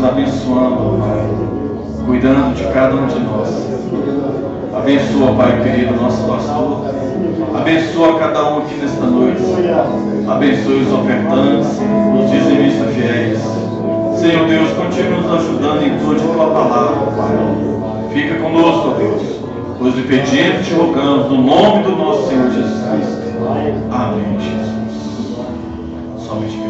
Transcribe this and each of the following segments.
abençoando, Pai, cuidando de cada um de nós. Abençoa, Pai querido, nosso pastor. Abençoa cada um aqui nesta noite. Abençoe os ofertantes, os dizimistas fiéis. Senhor Deus, continue nos ajudando em tudo de Tua palavra, Pai. Fica conosco, Deus, pois lhe pedimos e te rogamos no nome do nosso Senhor Jesus Cristo. Amém, Jesus. Somente que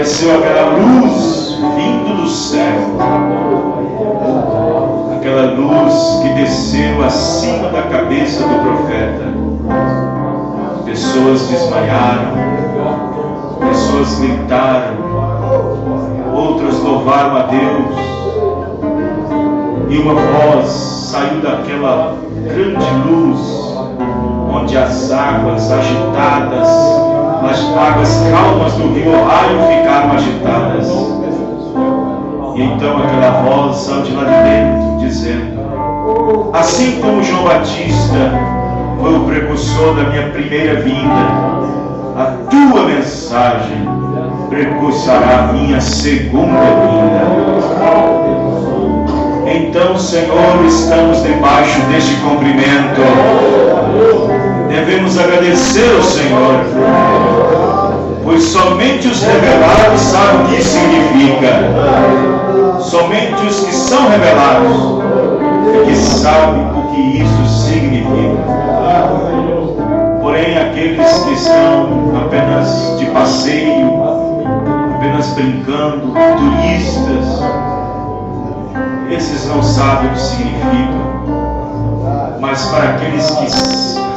apareceu aquela luz vindo do céu, aquela luz que desceu acima da cabeça do profeta. Pessoas desmaiaram, pessoas gritaram, outras louvaram louvaram a Deus, e uma voz saiu daquela grande luz, onde as águas agitadas, as águas calmas do rio Ohio ficaram agitadas. E então aquela voz saiu de lá de dentro, dizendo: assim como João Batista foi o precursor da minha primeira vinda, a tua mensagem precursará a minha segunda vinda. Então, Senhor, estamos debaixo deste cumprimento. Devemos agradecer ao Senhor, pois somente os revelados sabem o que isso significa. Somente os que são revelados é que sabem o que isso significa. Porém, aqueles que estão apenas de passeio, apenas brincando, turistas, esses não sabem o que significa. Mas para aqueles que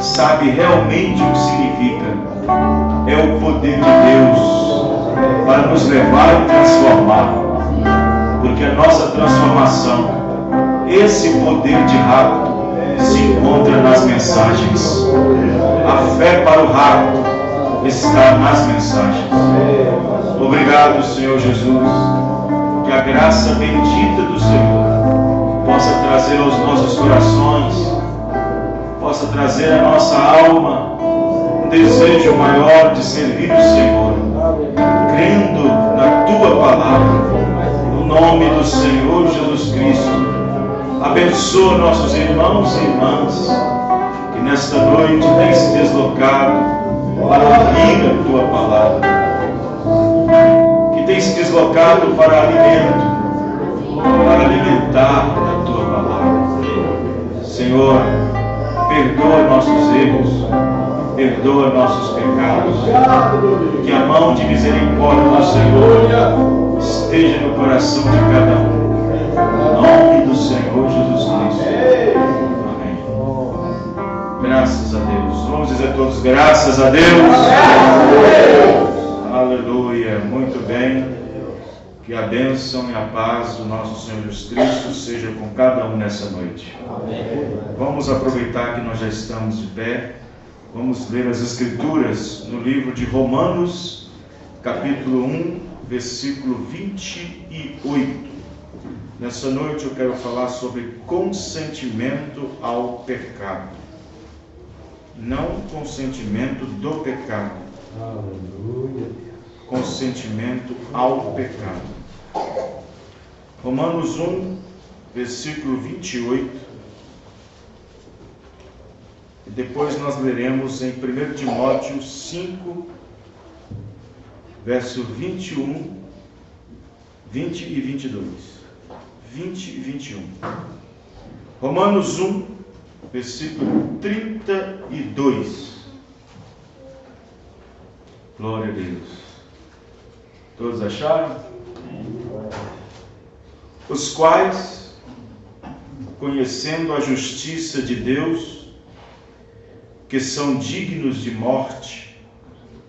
sabem realmente o que significa, é o poder de Deus para nos levar e transformar. Porque a nossa transformação, esse poder de rapto, se encontra nas mensagens. A fé para o rapto está nas mensagens. Obrigado, Senhor Jesus, que a graça bendita do Senhor possa trazer aos nossos corações, possa trazer à nossa alma um desejo maior de servir o Senhor, crendo na Tua palavra, no nome do Senhor Jesus Cristo. Abençoa nossos irmãos e irmãs que nesta noite têm se deslocado para ouvir a Tua palavra, que têm se deslocado para alimento, para alimentar a Tua palavra. Senhor, perdoa nossos erros, perdoa nossos pecados, que a mão de misericórdia do Senhor esteja no coração de cada um. Em nome do Senhor Jesus Cristo. Amém. Graças a Deus. Vamos dizer todos graças a Deus. Aleluia. Muito bem. Que a bênção e a paz do nosso Senhor Jesus Cristo seja com cada um nessa noite. Vamos aproveitar que nós já estamos de pé. Vamos ler as Escrituras no livro de Romanos, capítulo 1, versículo 28. Nessa noite eu quero falar sobre consentimento ao pecado. Não consentimento do pecado. Aleluia. Consentimento ao pecado. Romanos 1, versículo 28. E depois nós leremos em 1 Timóteo 5, verso 21, 20 e 22. 20 e 21. Romanos 1, versículo 32. Glória a Deus. Todos acharam? Os quais, conhecendo a justiça de Deus, que são dignos de morte,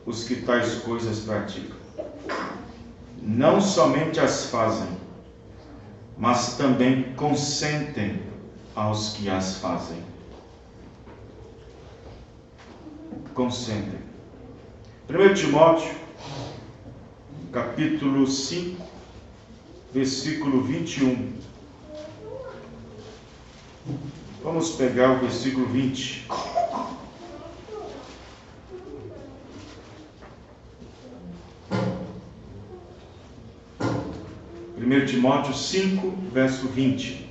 os que tais coisas praticam, não somente as fazem, mas também consentem aos que as fazem. Consentem. 1 Timóteo, capítulo 5, versículo 21. Vamos pegar o versículo 20. Timóteo 5, verso 20.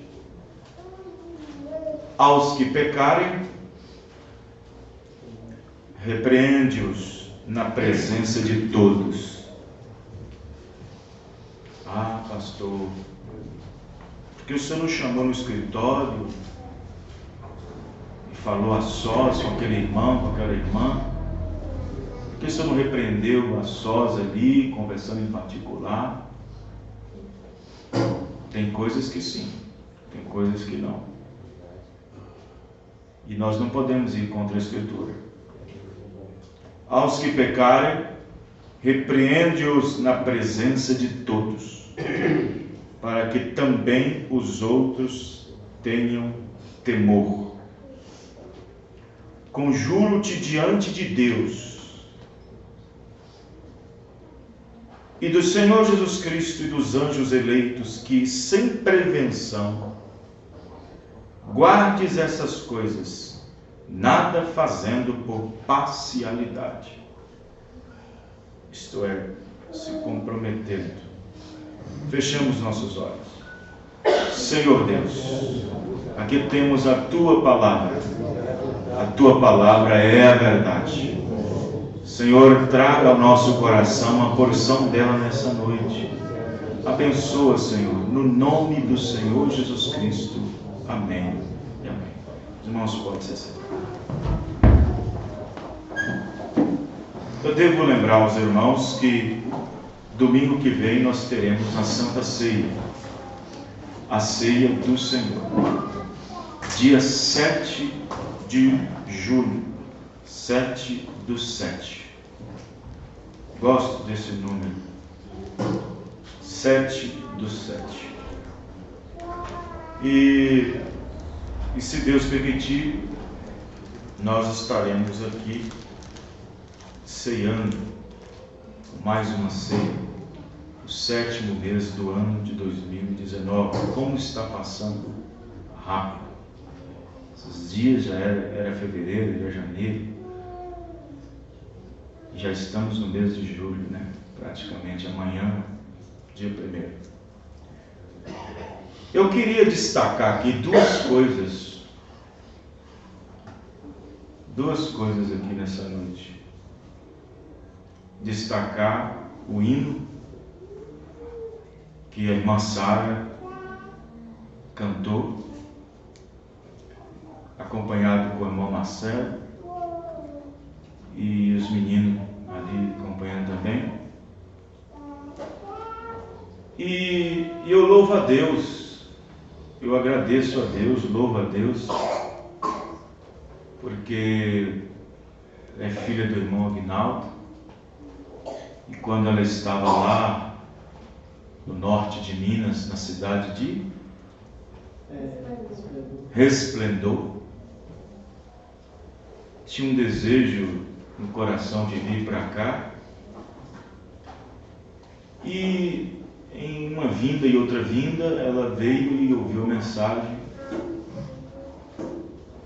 Aos que pecarem, repreende-os na presença de todos. Ah, pastor, porque o senhor não chamou no escritório e falou a sós com aquele irmão, com aquela irmã? Por que o senhor não repreendeu a sós ali, conversando em particular? Tem coisas que sim, tem coisas que não. E nós não podemos ir contra a Escritura. Aos que pecarem, repreende-os na presença de todos. para que também os outros tenham temor. Conjuro-te diante de Deus e do Senhor Jesus Cristo e dos anjos eleitos, que sem prevenção guardes essas coisas, nada fazendo por parcialidade, isto é, se comprometendo. Fechamos nossos olhos. Senhor Deus, aqui temos a Tua palavra. A Tua palavra é a verdade. Senhor, traga ao nosso coração uma porção dela nessa noite. Abençoa, Senhor, no nome do Senhor Jesus Cristo. Amém e amém. Os irmãos podem se sentar. Eu devo lembrar aos irmãos que domingo que vem nós teremos a Santa Ceia, a Ceia do Senhor, dia 7 de julho, 7/7. Gosto desse número, 7/7. E se Deus permitir, nós estaremos aqui ceando mais uma ceia, o 7º mês do ano de 2019. Como está passando rápido. Esses dias já era fevereiro, já janeiro. Já estamos no mês de julho, né? Praticamente amanhã, dia 1º. Eu queria destacar aqui duas coisas aqui nessa noite. Destacar o hino que a irmã Sara cantou, acompanhado com o irmão Marcelo e os meninos ali acompanhando também. E eu louvo a Deus, eu agradeço a Deus, louvo a Deus, porque é filha do irmão Aguinaldo. E quando ela estava lá no norte de Minas, na cidade de Resplendor, tinha um desejo no coração de vir para cá. E em uma vinda e outra vinda, ela veio e ouviu a mensagem,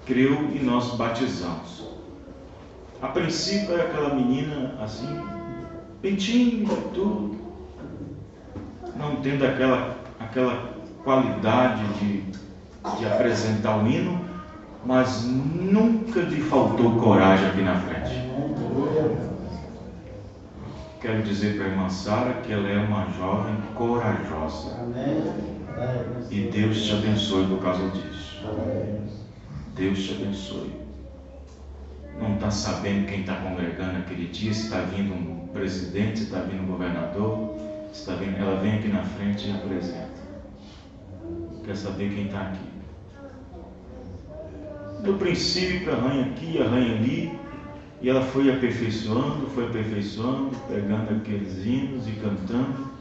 creu e nós batizamos. A princípio era aquela menina assim, bem tímida, tudo, não tendo aquela qualidade de apresentar o hino, mas nunca lhe faltou coragem aqui na frente. Quero dizer para a irmã Sara que ela é uma jovem corajosa. E Deus te abençoe por causa disso. Deus te abençoe. Não está sabendo quem está congregando aquele dia, se está vindo um presidente, se está vindo um governador, se está vindo, ela vem aqui na frente e apresenta. Quer saber quem está aqui. No princípio, arranha aqui, arranha ali, e ela foi aperfeiçoando, pegando aqueles hinos e cantando,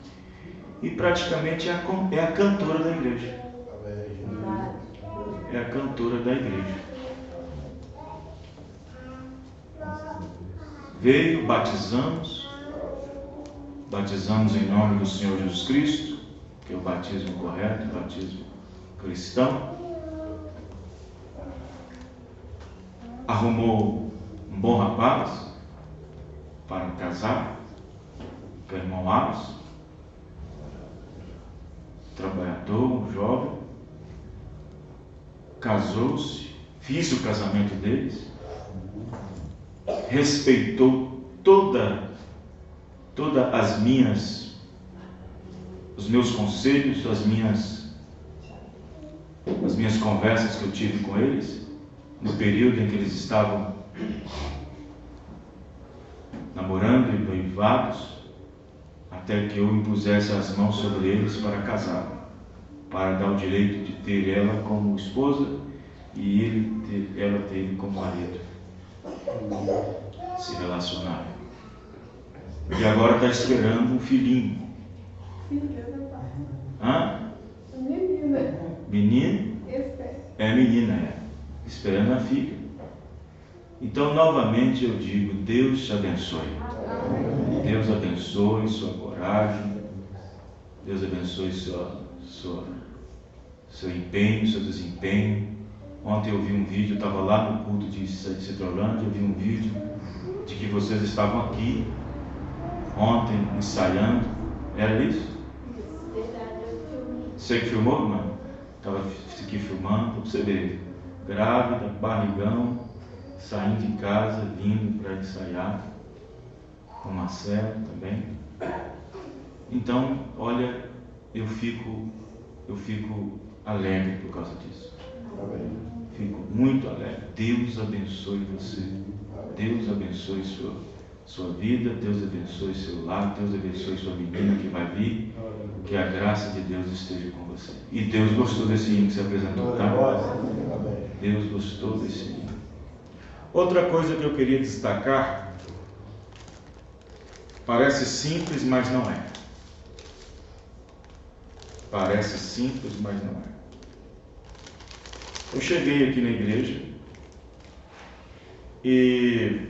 e praticamente é a cantora da igreja. É a cantora da igreja. Veio, batizamos em nome do Senhor Jesus Cristo, que é o batismo correto, o batismo cristão. Arrumou um bom rapaz para casar, que é o irmão Aros, trabalhador, um jovem, casou-se, fiz o casamento deles, respeitou todas os meus conselhos, as minhas conversas que eu tive com eles, no período em que eles estavam namorando e noivados, até que eu impusesse as mãos sobre eles para casar, para dar o direito de ter ela como esposa e ela ter ele como marido, se relacionar. E agora está esperando um filhinho. Hã? Menina. Menino? É menina, é. Esperando a filha. Então, novamente eu digo, Deus te abençoe. Deus abençoe sua coragem. Deus abençoe seu empenho, seu desempenho. Ontem eu vi um vídeo, eu estava lá no culto de Citrolândia, eu vi um vídeo de que vocês estavam aqui ontem ensaiando. Era isso? Você que filmou, irmã? Estava aqui filmando, para você ver, grávida, barrigão, saindo de casa, vindo para ensaiar, com Marcelo também. Então, olha, eu fico alegre por causa disso. Fico muito alegre. Deus abençoe você. Deus abençoe sua vida. Deus abençoe seu lar. Deus abençoe sua menina que vai vir. Que a graça de Deus esteja com você. E Deus gostou desse hino que você apresentou, tá? Deus gostou desse hino. Outra coisa que eu queria destacar, parece simples, mas não é. Parece simples, mas não é. Eu cheguei aqui na igreja e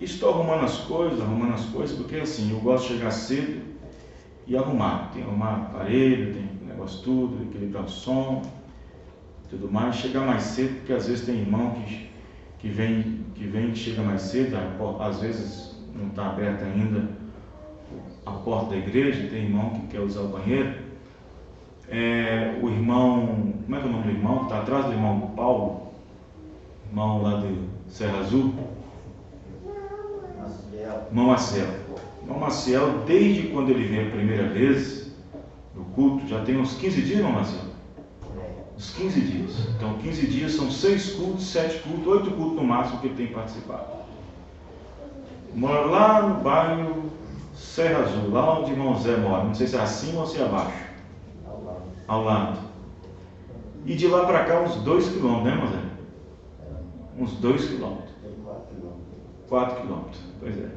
estou arrumando as coisas, porque assim, eu gosto de chegar cedo e arrumar. Tem que arrumar aparelho, tem negócio tudo, equilibrar o som, tudo mais. Chegar mais cedo, porque às vezes tem irmão que vem, chega mais cedo, às vezes não está aberta ainda a porta da igreja, tem irmão que quer usar o banheiro. O irmão, como é que é o nome do irmão? Que está atrás do irmão Paulo, irmão lá de Serra Azul. Irmão Marcelo. Irmão Marcelo, desde quando ele veio a primeira vez no culto, já tem uns 15 dias, irmão Marcelo? Uns 15 dias. Então 15 dias são 6 cultos, 7 cultos, 8 cultos no máximo que ele tem participado. Mora lá no bairro Serra Azul, lá onde o irmão Zé mora, não sei se é acima ou se é abaixo. Ao lado. E de lá para cá uns 2 quilômetros, né, irmão Zé? Uns 2 quilômetros. 4 quilômetros, pois é.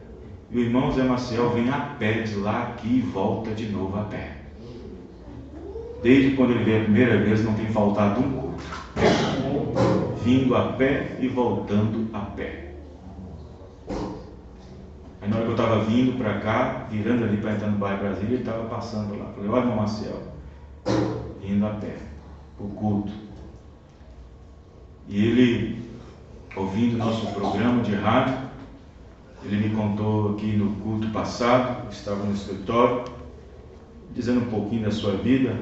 E o irmão Zé Maciel vem a pé de lá aqui e volta de novo a pé. Desde quando ele veio a primeira vez, não tem faltado um culto. Vindo a pé e voltando a pé. Aí na hora que eu estava vindo para cá, virando ali para entrar no bairro Brasília, ele estava passando lá. Falei, olha, irmão Marcel, vindo a pé, o culto. E ele, ouvindo nosso programa de rádio, ele me contou aqui no culto passado, estava no escritório, dizendo um pouquinho da sua vida,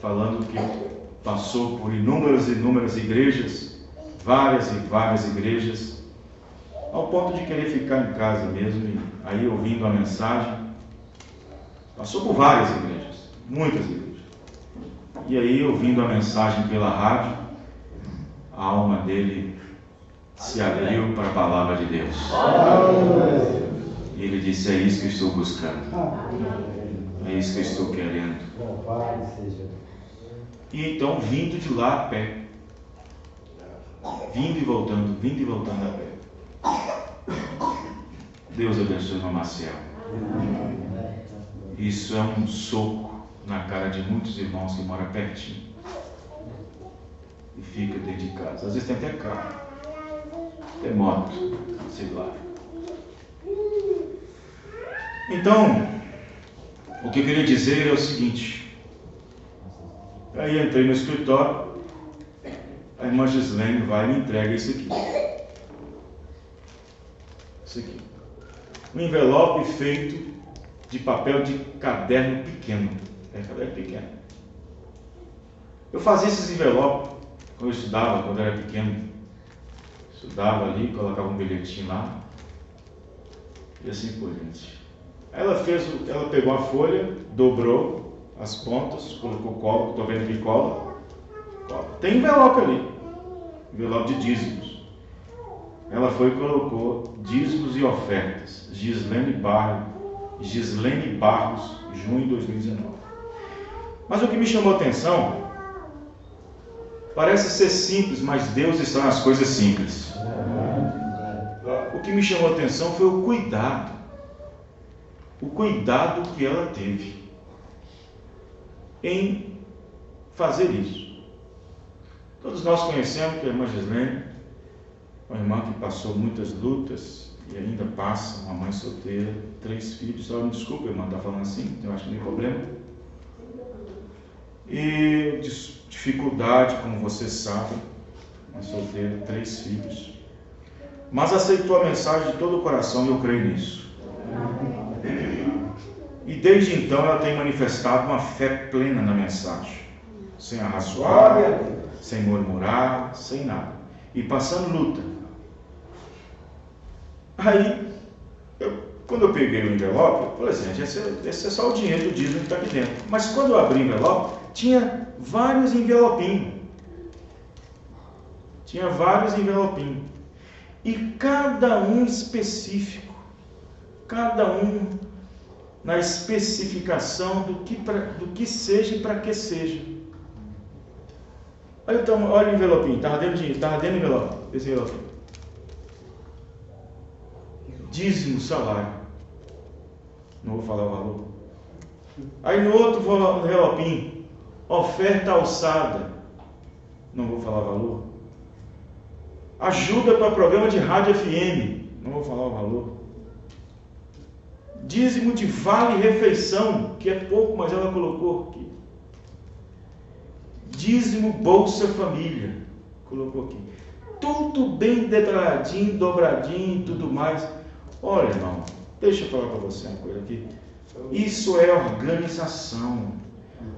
falando que passou por inúmeras igrejas, várias e várias igrejas, ao ponto de querer ficar em casa mesmo, e aí ouvindo a mensagem, passou por várias igrejas, muitas igrejas, e aí ouvindo a mensagem pela rádio, a alma dele se abriu para a palavra de Deus. E ele disse, é isso que eu estou buscando, é isso que eu estou querendo. E então vindo de lá a pé, vindo e voltando a pé. Deus abençoe o Marcel. Isso é um soco na cara de muitos irmãos que moram pertinho e fica dentro de casa. Às vezes tem até carro, até moto, sei lá. Então, o que eu queria dizer é o seguinte. Aí entrei no escritório, a irmã Gislene vai e me entrega isso aqui. Isso aqui. Um envelope feito de papel de caderno pequeno. É caderno pequeno. Eu fazia esses envelopes quando eu estudava, quando eu era pequeno. Estudava ali, colocava um bilhetinho lá. E assim por diante. Ela pegou a folha, dobrou as pontas, colocou cola, estou vendo que cola. Tem envelope ali. Envelope de dízimos. Ela foi e colocou dízimos e ofertas. Gislene Barros, junho de 2019. Mas o que me chamou a atenção, parece ser simples, mas Deus está nas coisas simples. O que me chamou a atenção foi o cuidado o cuidado que ela teve em fazer isso. Todos nós conhecemos que a irmã Gislene, uma irmã que passou muitas lutas e ainda passa, uma mãe solteira, 3 filhos. Me desculpa, irmã, está falando assim, eu acho que não tem problema. E dificuldade, como vocês sabem, uma solteira, 3 filhos. Mas aceitou a mensagem de todo o coração e eu creio nisso. E desde então ela tem manifestado uma fé plena na mensagem, sem arrazoar, sem murmurar, sem nada, e passando luta. Aí, quando eu peguei o envelope, eu falei assim, esse é só o dinheiro do dízimo que está aqui dentro. Mas quando eu abri o envelope, tinha vários envelopinhos. E cada um específico, cada um na especificação do que seja e para que seja. Olha o envelopinho, estava dentro do envelope, esse envelope. Dízimo, salário. Não vou falar o valor. Aí no outro envelopinho, oferta alçada. Não vou falar o valor. Ajuda para programa de rádio FM. Não vou falar o valor. Dízimo de vale refeição, que é pouco, mas ela colocou aqui. Dízimo Bolsa Família, colocou aqui. Tudo bem detalhadinho, dobradinho e tudo mais. Olha, irmão, deixa eu falar para você uma coisa aqui. Isso é organização.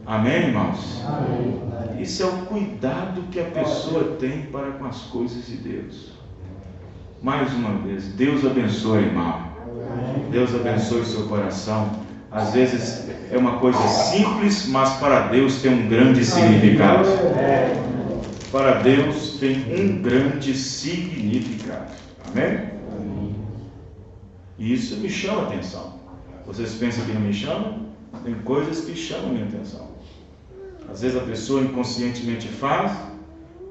Amém, irmãos? Amém. Isso é o cuidado que a pessoa tem para com as coisas de Deus. Mais uma vez, Deus abençoe, irmão. Deus abençoe o seu coração. Às vezes é uma coisa simples, mas para Deus tem um grande significado. Para Deus tem um grande significado. Amém? E isso me chama a atenção. Vocês pensam que não me chama? Tem coisas que chamam a minha atenção. Às vezes a pessoa inconscientemente faz,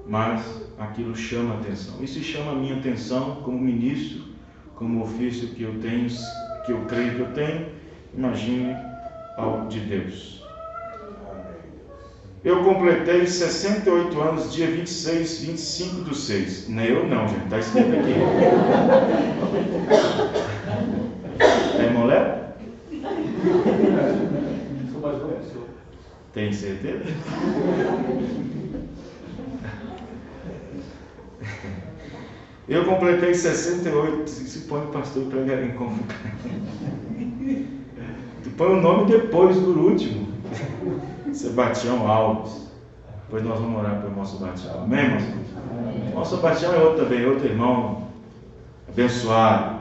mas aquilo chama a atenção. Isso chama a minha atenção como ministro, como ofício que eu tenho, que eu creio que eu tenho. Imagine algo de Deus. Eu completei 68 anos, dia 25/6. Não é eu não, gente. Está escrito aqui. É mulher? Tem certeza? Eu completei 68. Se põe o pastor para em como. Tu põe o nome depois do último. Sebastião Alves. Depois nós vamos orar para o irmão Sebastião. Amém, irmão? O irmão Sebastião é outro também, outro irmão abençoado.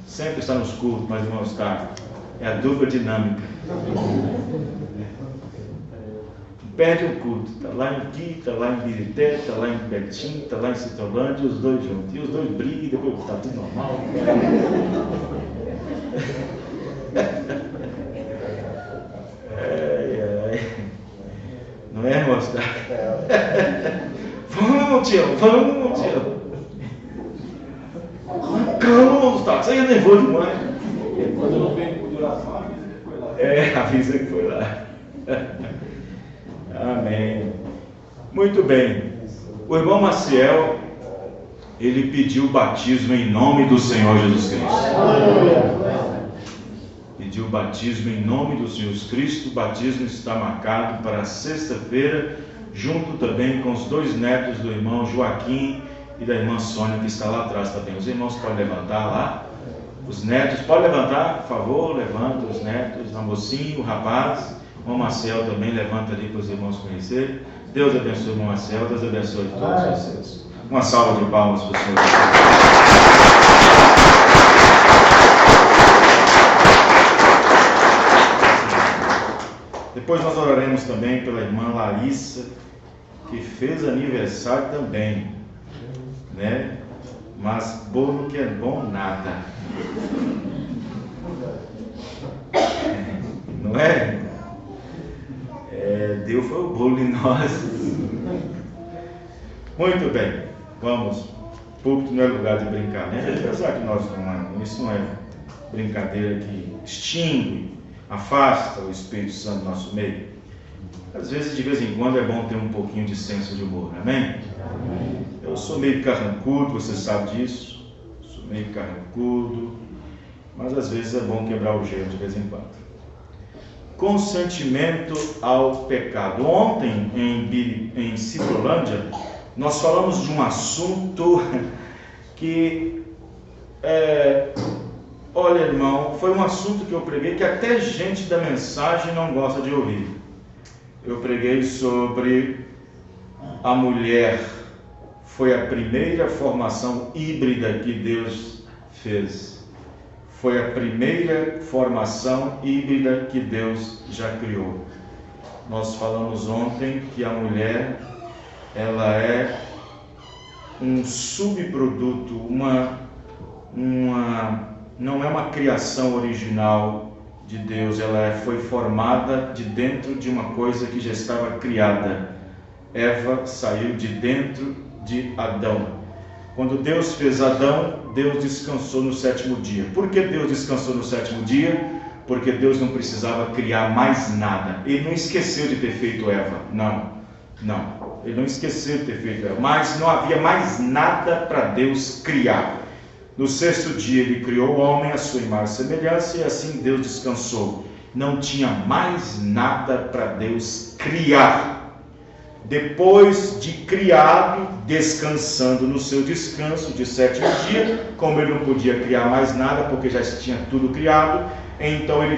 Sempre está nos cultos, mas o irmão está. É a dupla dinâmica. Perde um culto. Está lá em Qui, está lá em Birité, está lá em Betim, está lá em Citolândia, e os dois juntos. E os dois brigam e depois está tudo normal. Não é, moça? Vamos, tio, vamos, tio. Calma, Gustavo, você é nervoso demais. Quando eu não venho por oração, avisa que foi lá. Avisa que foi lá. Amém. Muito bem. O irmão Maciel, ele pediu o batismo em nome do Senhor Jesus Cristo. Pediu o batismo em nome do Senhor Jesus Cristo. O batismo está marcado para sexta-feira, junto também com os 2 netos do irmão Joaquim e da irmã Sônia, que está lá atrás também. Os irmãos podem levantar lá. Os netos, pode levantar, por favor, levanta os netos, a mocinha, o rapaz. O irmão Marcel também levanta ali para os irmãos conhecerem. Deus abençoe o irmão Marcel, Deus abençoe todos vocês. Uma salva de palmas para o Senhor. Depois nós oraremos também pela irmã Larissa, que fez aniversário também, né? Mas bolo que é bom, nada. Não é? Deus foi o bolo em nós. Muito bem, vamos. Púlpito não é lugar de brincar, né? Apesar que nós não é, isso não é brincadeira que extingue, afasta o Espírito Santo do nosso meio. Às vezes, de vez em quando, é bom ter um pouquinho de senso de humor, amém? Eu sou meio carrancudo, você sabe disso. Sou meio carrancudo, mas às vezes é bom quebrar o gelo de vez em quando. Consentimento ao pecado. Ontem, em Ciprolândia, nós falamos de um assunto que, olha, irmão, foi um assunto que eu preguei que até gente da mensagem não gosta de ouvir. Eu preguei sobre a mulher. Foi a primeira formação híbrida que Deus fez. Foi a primeira formação híbrida que Deus já criou. Nós falamos ontem que a mulher, ela é um subproduto, não é uma criação original de Deus, ela foi formada de dentro de uma coisa que já estava criada. Eva saiu de dentro de Adão. Quando Deus fez Adão, Deus descansou no 7º dia. Por que Deus descansou no 7º dia? Porque Deus não precisava criar mais nada. Ele não esqueceu de ter feito Eva. Não. Ele não esqueceu de ter feito Eva. Mas não havia mais nada para Deus criar. No 6º dia ele criou o homem, a sua imagem e semelhança, e assim Deus descansou. Não tinha mais nada para Deus criar. Depois de criado, descansando no seu descanso de 7º dia, como ele não podia criar mais nada, porque já tinha tudo criado, então ele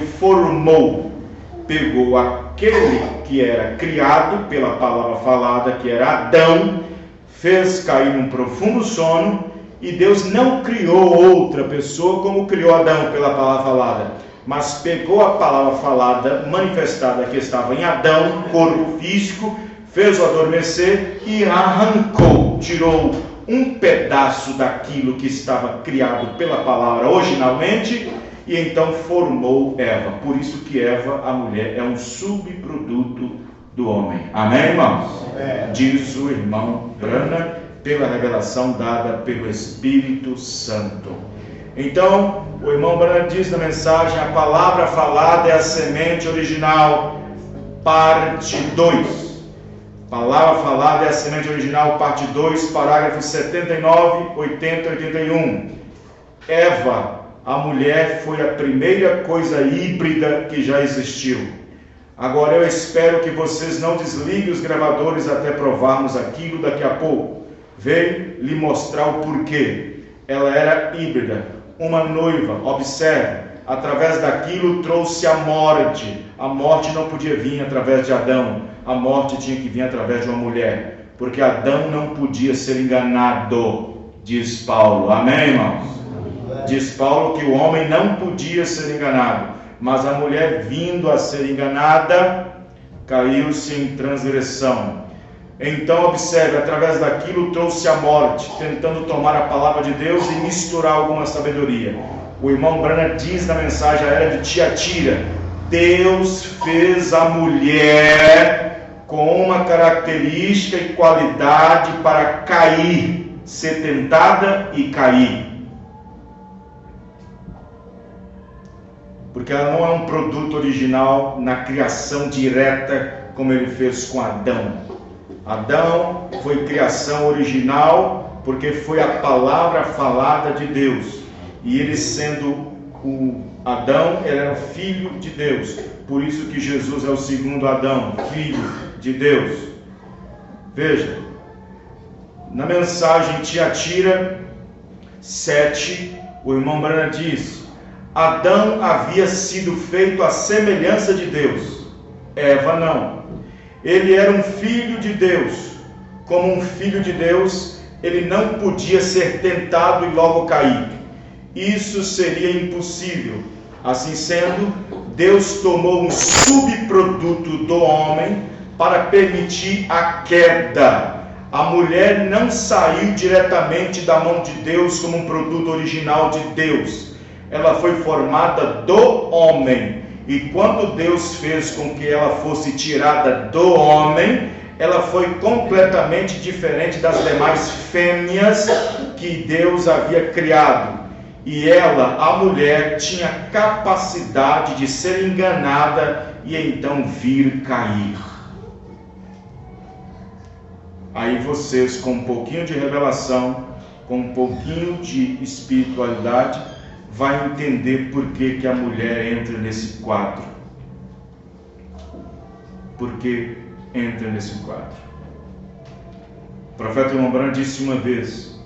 pegou aquele que era criado pela palavra falada, que era Adão, fez cair num profundo sono, e Deus não criou outra pessoa como criou Adão pela palavra falada, mas pegou a palavra falada, manifestada que estava em Adão, corpo físico, fez-o adormecer e arrancou, tirou um pedaço daquilo que estava criado pela palavra originalmente, e então formou Eva. Por isso que Eva, a mulher, é um subproduto do homem. Amém, irmãos? Diz o irmão Brana, pela revelação dada pelo Espírito Santo. Então, o irmão Brana diz na mensagem: a palavra falada é a semente original, parte 2. Palavra falada é a semente original, parte 2, parágrafos 79, 80 e 81. Eva, a mulher, foi a primeira coisa híbrida que já existiu. Agora eu espero que vocês não desliguem os gravadores até provarmos aquilo daqui a pouco. Veio lhe mostrar o porquê. Ela era híbrida, uma noiva. Observe, através daquilo trouxe a morte. A morte não podia vir através de Adão. A morte tinha que vir através de uma mulher, porque Adão não podia ser enganado, diz Paulo. Amém, irmãos? Diz Paulo que o homem não podia ser enganado, mas a mulher, vindo a ser enganada, caiu-se em transgressão. Então observe, através daquilo trouxe a morte, tentando tomar a palavra de Deus e misturar alguma sabedoria. O irmão Brana diz na mensagem a ela de Tiatira: Deus fez a mulher com uma característica e qualidade para cair, ser tentada e cair. Porque ela não é um produto original na criação direta, como ele fez com Adão. Adão foi criação original, porque foi a palavra falada de Deus. E ele, sendo o Adão, ele era filho de Deus. Por isso que Jesus é o segundo Adão, filho de Deus. Veja, na mensagem Tiatira 7, o irmão Brana diz: Adão havia sido feito à semelhança de Deus, Eva não. Ele era um filho de Deus. Como um filho de Deus, ele não podia ser tentado e logo cair. Isso seria impossível. Assim sendo, Deus tomou um subproduto do homem para permitir a queda. A mulher não saiu diretamente da mão de Deus como um produto original de Deus. Ela foi formada do homem. E quando Deus fez com que ela fosse tirada do homem, ela foi completamente diferente das demais fêmeas que Deus havia criado. e ela, a mulher, tinha capacidade de ser enganada e então vir cair. Aí vocês, com um pouquinho de revelação, com um pouquinho de espiritualidade, vai entender por que a mulher entra nesse quadro. Por que entra nesse quadro? O profeta Irmão Branham disse uma vez: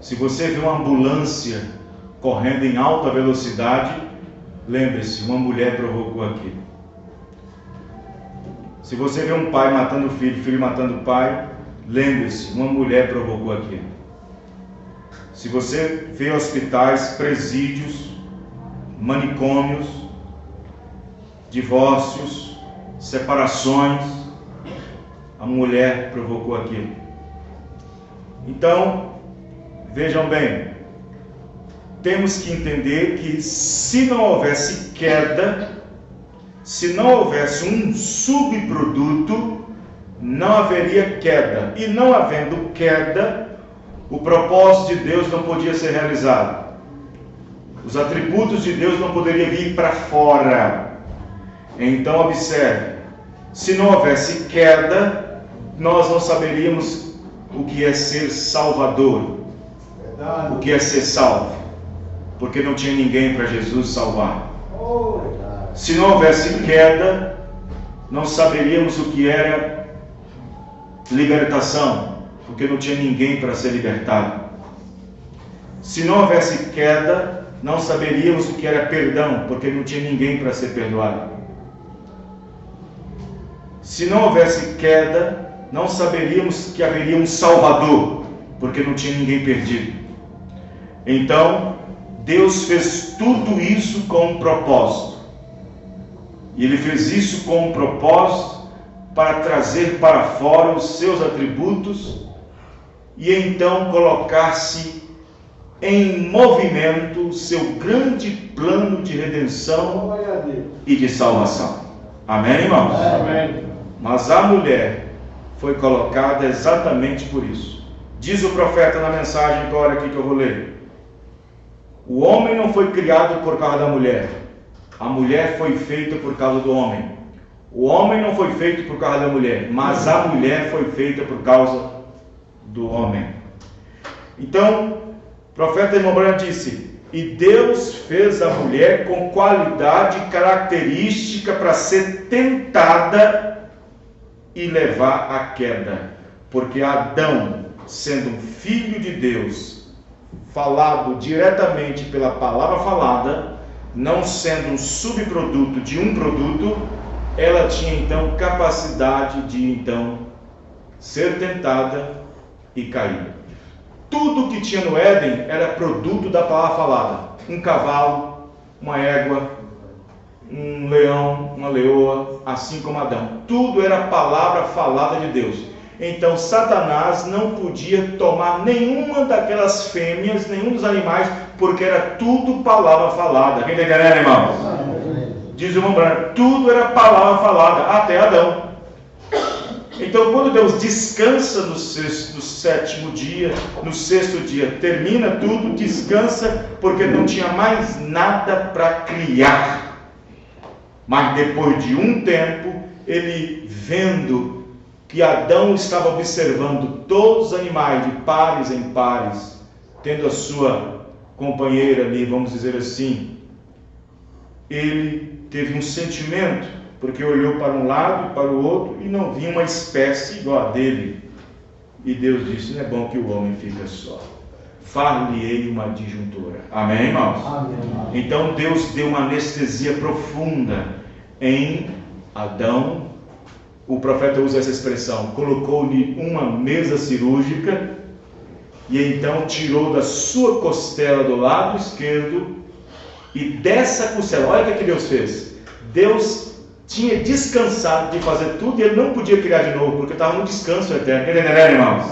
se você vê uma ambulância correndo em alta velocidade, lembre-se, uma mulher provocou aquilo. Se você vê um pai matando o filho, filho matando o pai, lembre-se, uma mulher provocou aquilo. Se você vê hospitais, presídios, manicômios, divórcios, separações, a mulher provocou aquilo. Então, vejam bem, temos que entender que se não houvesse queda, se não houvesse um subproduto, não haveria queda. E não havendo queda, o propósito de Deus não podia ser realizado. Os atributos de Deus não poderiam vir para fora. Então observe, se não houvesse queda, nós não saberíamos o que é ser salvador, o que é ser salvo, porque não tinha ninguém para Jesus salvar. Se não houvesse queda, não saberíamos o que era libertação, porque não tinha ninguém para ser libertado. Se não houvesse queda, não saberíamos o que era perdão, porque não tinha ninguém para ser perdoado. Se não houvesse queda, não saberíamos que haveria um Salvador, porque não tinha ninguém perdido. Então, Deus fez tudo isso com um propósito. E Ele fez isso com um propósito para trazer para fora os seus atributos e então colocar-se em movimento o seu grande plano de redenção e de salvação. Amém, irmãos? Amém. Mas a mulher foi colocada exatamente por isso. Diz o profeta na mensagem agora aqui que eu vou ler: o homem não foi criado por causa da mulher, a mulher foi feita por causa do homem. O homem não foi feito por causa da mulher, mas a mulher foi feita por causa do homem. Então, o profeta Irmão Branham disse: e Deus fez a mulher com qualidade característica para ser tentada e levar à queda, porque Adão, sendo um filho de Deus, falado diretamente pela palavra falada, não sendo um subproduto de um produto, ela tinha então capacidade de então ser tentada e cair. Tudo que tinha no Éden era produto da palavra falada. Um cavalo, uma égua, um leão, uma leoa, assim como Adão. Tudo era a palavra falada de Deus. Então Satanás não podia tomar nenhuma daquelas fêmeas, nenhum dos animais, porque era tudo palavra falada. Quem está entendendo, irmãos? Diz o irmão Branham, tudo era palavra falada, até Adão. Então, quando Deus descansa no sétimo dia, no sexto dia, termina tudo, descansa, porque não tinha mais nada para criar. Mas depois de um tempo, ele vendo que Adão estava observando todos os animais de pares em pares, tendo a sua companheira ali, vamos dizer assim, ele teve um sentimento, porque olhou para um lado e para o outro e não viu uma espécie igual a dele. E Deus disse: não é bom que o homem fique só, far-lhe-ei uma disjuntura. Amém, irmãos? Amém. Então Deus deu uma anestesia profunda em Adão. O profeta usa essa expressão: colocou-lhe uma mesa cirúrgica e então tirou da sua costela do lado esquerdo, e dessa costela, olha o que Deus fez. Deus tinha descansado de fazer tudo e ele não podia criar de novo, porque estava no descanso eterno. Entenderam, irmãos?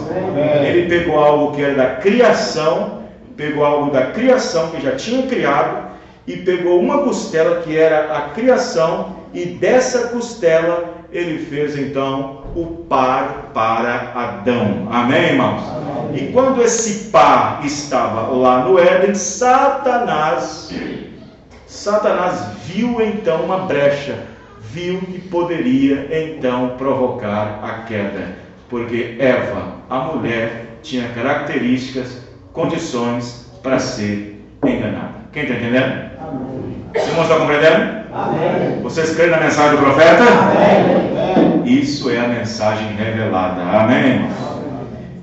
Ele pegou algo que era da criação, pegou algo da criação que já tinha criado, e pegou uma costela que era a criação, e dessa costela Ele fez então o par para Adão. Amém, irmãos? Amém. E quando esse par estava lá no Éden, Satanás viu então uma brecha, viu que poderia então provocar a queda, porque Eva, a mulher, tinha características, condições para ser enganada. Quem está entendendo? Os irmãos estão compreendendo? Amém. Vocês creem na mensagem do profeta? Amém. Isso é a mensagem revelada. Amém?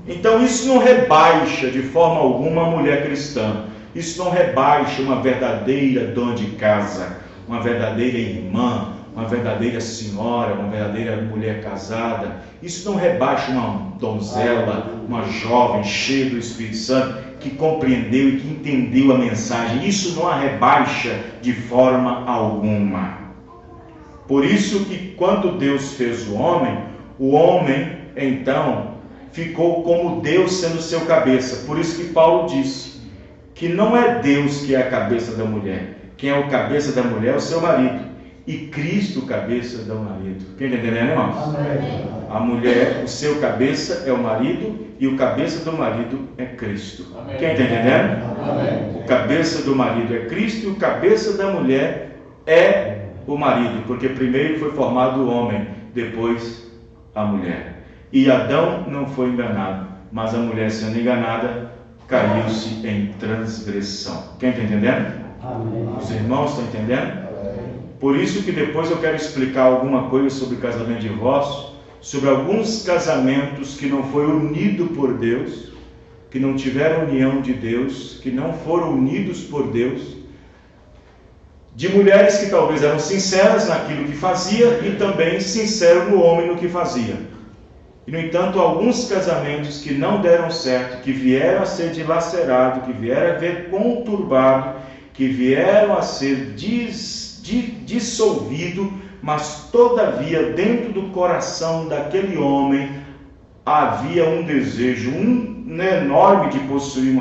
Então isso não rebaixa de forma alguma a mulher cristã. Isso não rebaixa uma verdadeira dona de casa, uma verdadeira irmã, uma verdadeira senhora, uma verdadeira mulher casada. Isso não rebaixa uma donzela, uma jovem cheia do Espírito Santo, que compreendeu e que entendeu a mensagem. Isso não a rebaixa de forma alguma. Por isso que quando Deus fez o homem então ficou como Deus sendo seu cabeça. Por isso que Paulo disse que não é Deus que é a cabeça da mulher. Quem é o cabeça da mulher é o seu marido. E Cristo, cabeça do marido. Quem está entendendo, irmãos? Amém. A mulher, o seu cabeça é o marido, e o cabeça do marido é Cristo. Amém. Quem está entendendo? Amém. O cabeça do marido é Cristo, e o cabeça da mulher é o marido, porque primeiro foi formado o homem, depois a mulher. E Adão não foi enganado, mas a mulher, sendo enganada, caiu-se em transgressão. Quem está entendendo? Amém. Os irmãos estão entendendo? Por isso que depois eu quero explicar alguma coisa sobre casamento e divórcio, sobre alguns casamentos que não foram unidos por Deus, que não tiveram união de Deus, que não foram unidos por Deus, de mulheres que talvez eram sinceras naquilo que fazia e também sinceras no homem no que fazia. E, no entanto, alguns casamentos que não deram certo, que vieram a ser dilacerados, que vieram a ser conturbados, que vieram a ser dissolvido, mas todavia dentro do coração daquele homem havia um desejo enorme de possuir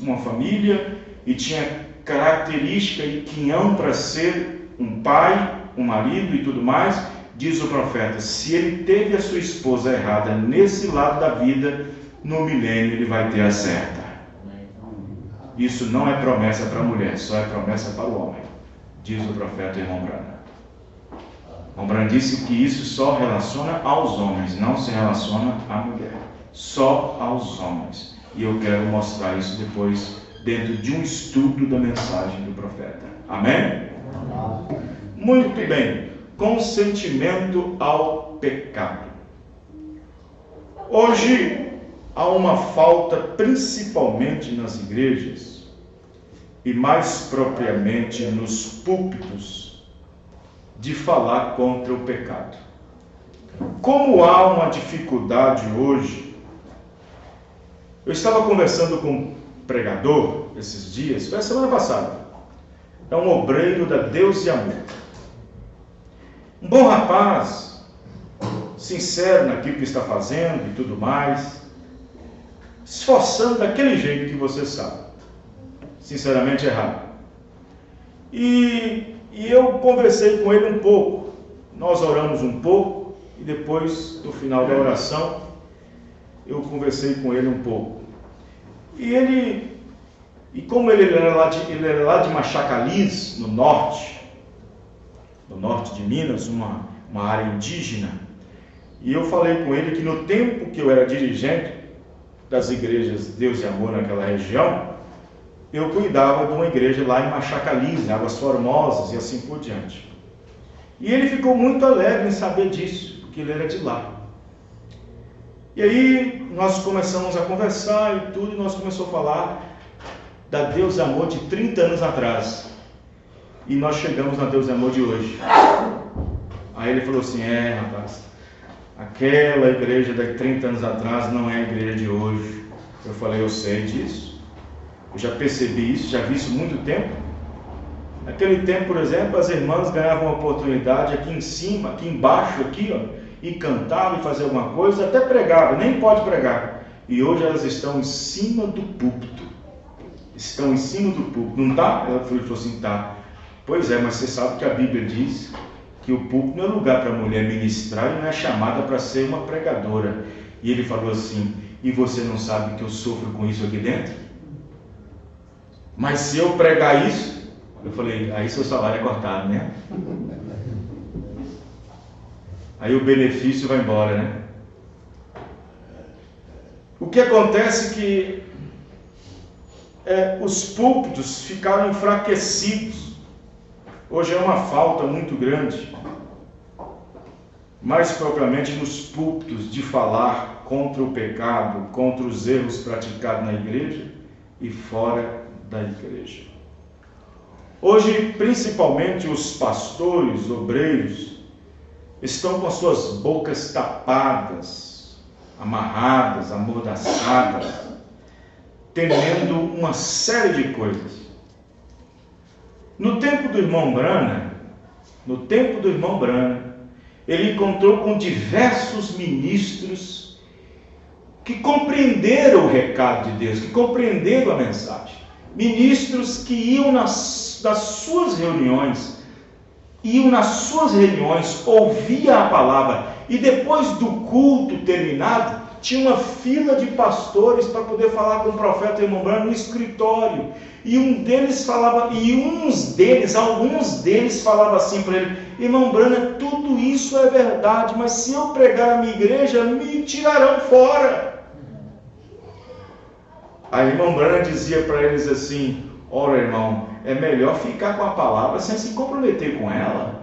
uma família, e tinha característica e quinhão para ser um pai, um marido e tudo mais. Diz o profeta: se ele teve a sua esposa errada nesse lado da vida, no milênio ele vai ter a certa. Isso não é promessa para a mulher, só é promessa para o homem, diz o profeta irmão Branham. Irmão Branham disse que isso só relaciona aos homens, não se relaciona à mulher, só aos homens. E eu quero mostrar isso depois, dentro de um estudo da mensagem do profeta. Amém? Muito bem. Consentimento ao pecado. Hoje há uma falta, principalmente nas igrejas, e mais propriamente nos púlpitos, de falar contra o pecado. Como há uma dificuldade hoje, eu estava conversando com um pregador esses dias, foi a semana passada, é um obreiro da Deus e Amor, um bom rapaz, sincero naquilo que está fazendo e tudo mais, esforçando daquele jeito que você sabe, sinceramente errado. E eu conversei com ele um pouco, nós oramos um pouco, e depois, no final da oração, eu conversei com ele um pouco. E como ele era lá de Machacaliz, no norte de Minas, uma área indígena, e eu falei com ele que no tempo que eu era dirigente das igrejas Deus e Amor naquela região, eu cuidava de uma igreja lá em Machacaliz, em Águas Formosas e assim por diante. E ele ficou muito alegre em saber disso, porque ele era de lá. E aí nós começamos a conversar e tudo, e nós começamos a falar da Deus e Amor de 30 anos atrás. E nós chegamos na Deus e Amor de hoje. Aí ele falou assim: rapaz, aquela igreja de 30 anos atrás não é a igreja de hoje. Eu falei: eu sei disso, eu já percebi isso, já vi isso há muito tempo. Naquele tempo, por exemplo, as irmãs ganhavam uma oportunidade aqui em cima, aqui embaixo, aqui, e cantavam e faziam alguma coisa, até pregavam, nem pode pregar. E hoje elas estão em cima do púlpito. Estão em cima do púlpito, não está? Ela falou assim: tá. Pois é, mas você sabe que a Bíblia diz que o púlpito não é lugar para a mulher ministrar e não é chamada para ser uma pregadora. E ele falou assim: e você não sabe que eu sofro com isso aqui dentro? Mas se eu pregar isso, eu falei, aí seu salário é cortado, né? Aí o benefício vai embora, né? O que acontece é que os púlpitos ficaram enfraquecidos. Hoje é uma falta muito grande, mais propriamente nos púlpitos, de falar contra o pecado, contra os erros praticados na igreja e fora da igreja. Hoje, principalmente os pastores, obreiros, estão com as suas bocas tapadas, amarradas, amordaçadas, temendo uma série de coisas. No tempo do irmão Branham, ele encontrou com diversos ministros que compreenderam o recado de Deus, que compreenderam a mensagem. Ministros que iam nas suas reuniões, ouvia a palavra, e depois do culto terminado, tinha uma fila de pastores para poder falar com o profeta irmão Branham no escritório. E alguns deles falavam assim para ele: irmão Branham, tudo isso é verdade, mas se eu pregar na minha igreja, me tirarão fora. Aí irmão Branham dizia para eles assim: ora irmão, é melhor ficar com a palavra sem se comprometer com ela.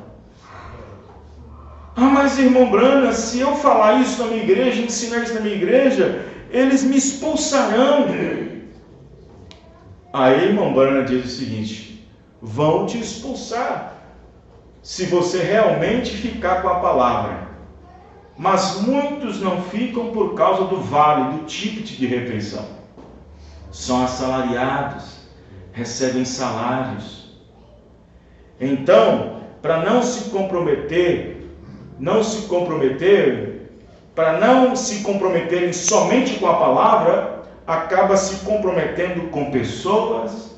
Ah, mas irmão Branham, se eu falar isso na minha igreja, ensinar isso na minha igreja, eles me expulsarão. Aí irmão Branham diz o seguinte: vão te expulsar se você realmente ficar com a palavra. Mas muitos não ficam por causa do vale, do ticket de refeição. São assalariados, recebem salários. Então, para não se comprometerem somente com a palavra, acaba se comprometendo com pessoas,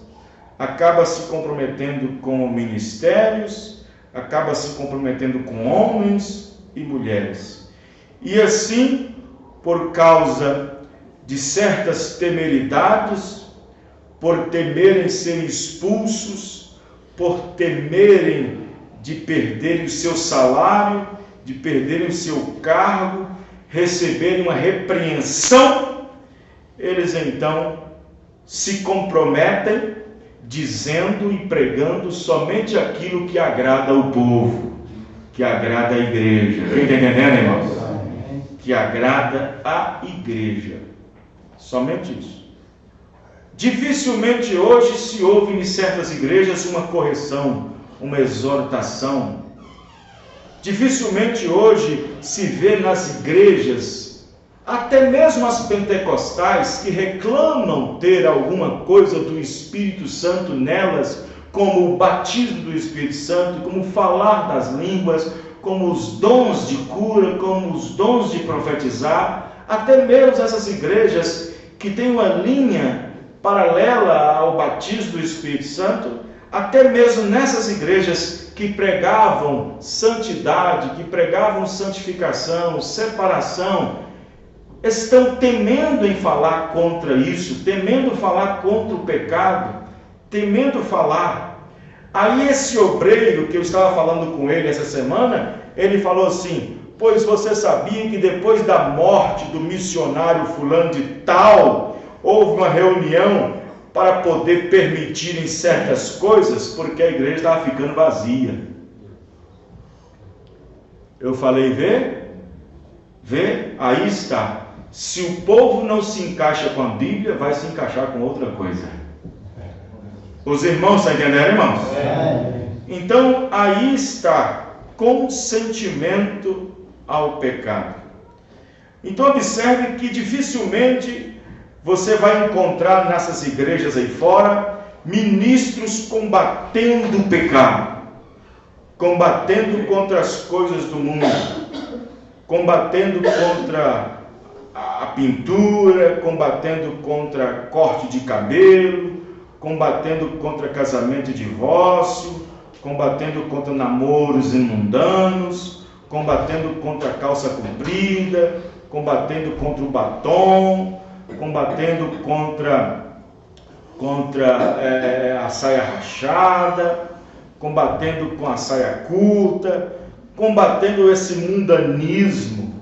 acaba se comprometendo com ministérios, acaba se comprometendo com homens e mulheres. E assim, por causa de certas temeridades, por temerem ser expulsos, por temerem de perderem o seu salário, de perderem o seu cargo, receberem uma repreensão, eles então se comprometem dizendo e pregando somente aquilo que agrada ao povo, que agrada à igreja. Está entendendo, irmãos? Que agrada à igreja. Somente isso. Dificilmente hoje se ouve em certas igrejas uma correção, uma exortação. Dificilmente hoje se vê nas igrejas, até mesmo as pentecostais, que reclamam ter alguma coisa do Espírito Santo nelas, como o batismo do Espírito Santo, como falar das línguas, como os dons de cura, como os dons de profetizar. Até mesmo essas igrejas que têm uma linha paralela ao batismo do Espírito Santo, até mesmo nessas igrejas que pregavam santidade, que pregavam santificação, separação, estão temendo em falar contra isso, temendo falar contra o pecado, temendo falar. Aí esse obreiro que eu estava falando com ele essa semana, ele falou assim: pois você sabia que depois da morte do missionário fulano de tal, houve uma reunião para poder permitirem certas coisas, porque a igreja estava ficando vazia. Eu falei: vê, aí está. Se o povo não se encaixa com a Bíblia, vai se encaixar com outra coisa. Os irmãos estão entendendo, irmãos? Então, aí está, consentimento ao pecado. Então, observe que dificilmente você vai encontrar nessas igrejas aí fora ministros combatendo o pecado, combatendo contra as coisas do mundo, combatendo contra a pintura, combatendo contra corte de cabelo, combatendo contra casamento e divórcio, combatendo contra namoros imundanos, combatendo contra a calça comprida, combatendo contra o batom, combatendo contra a saia rachada, combatendo com a saia curta, combatendo esse mundanismo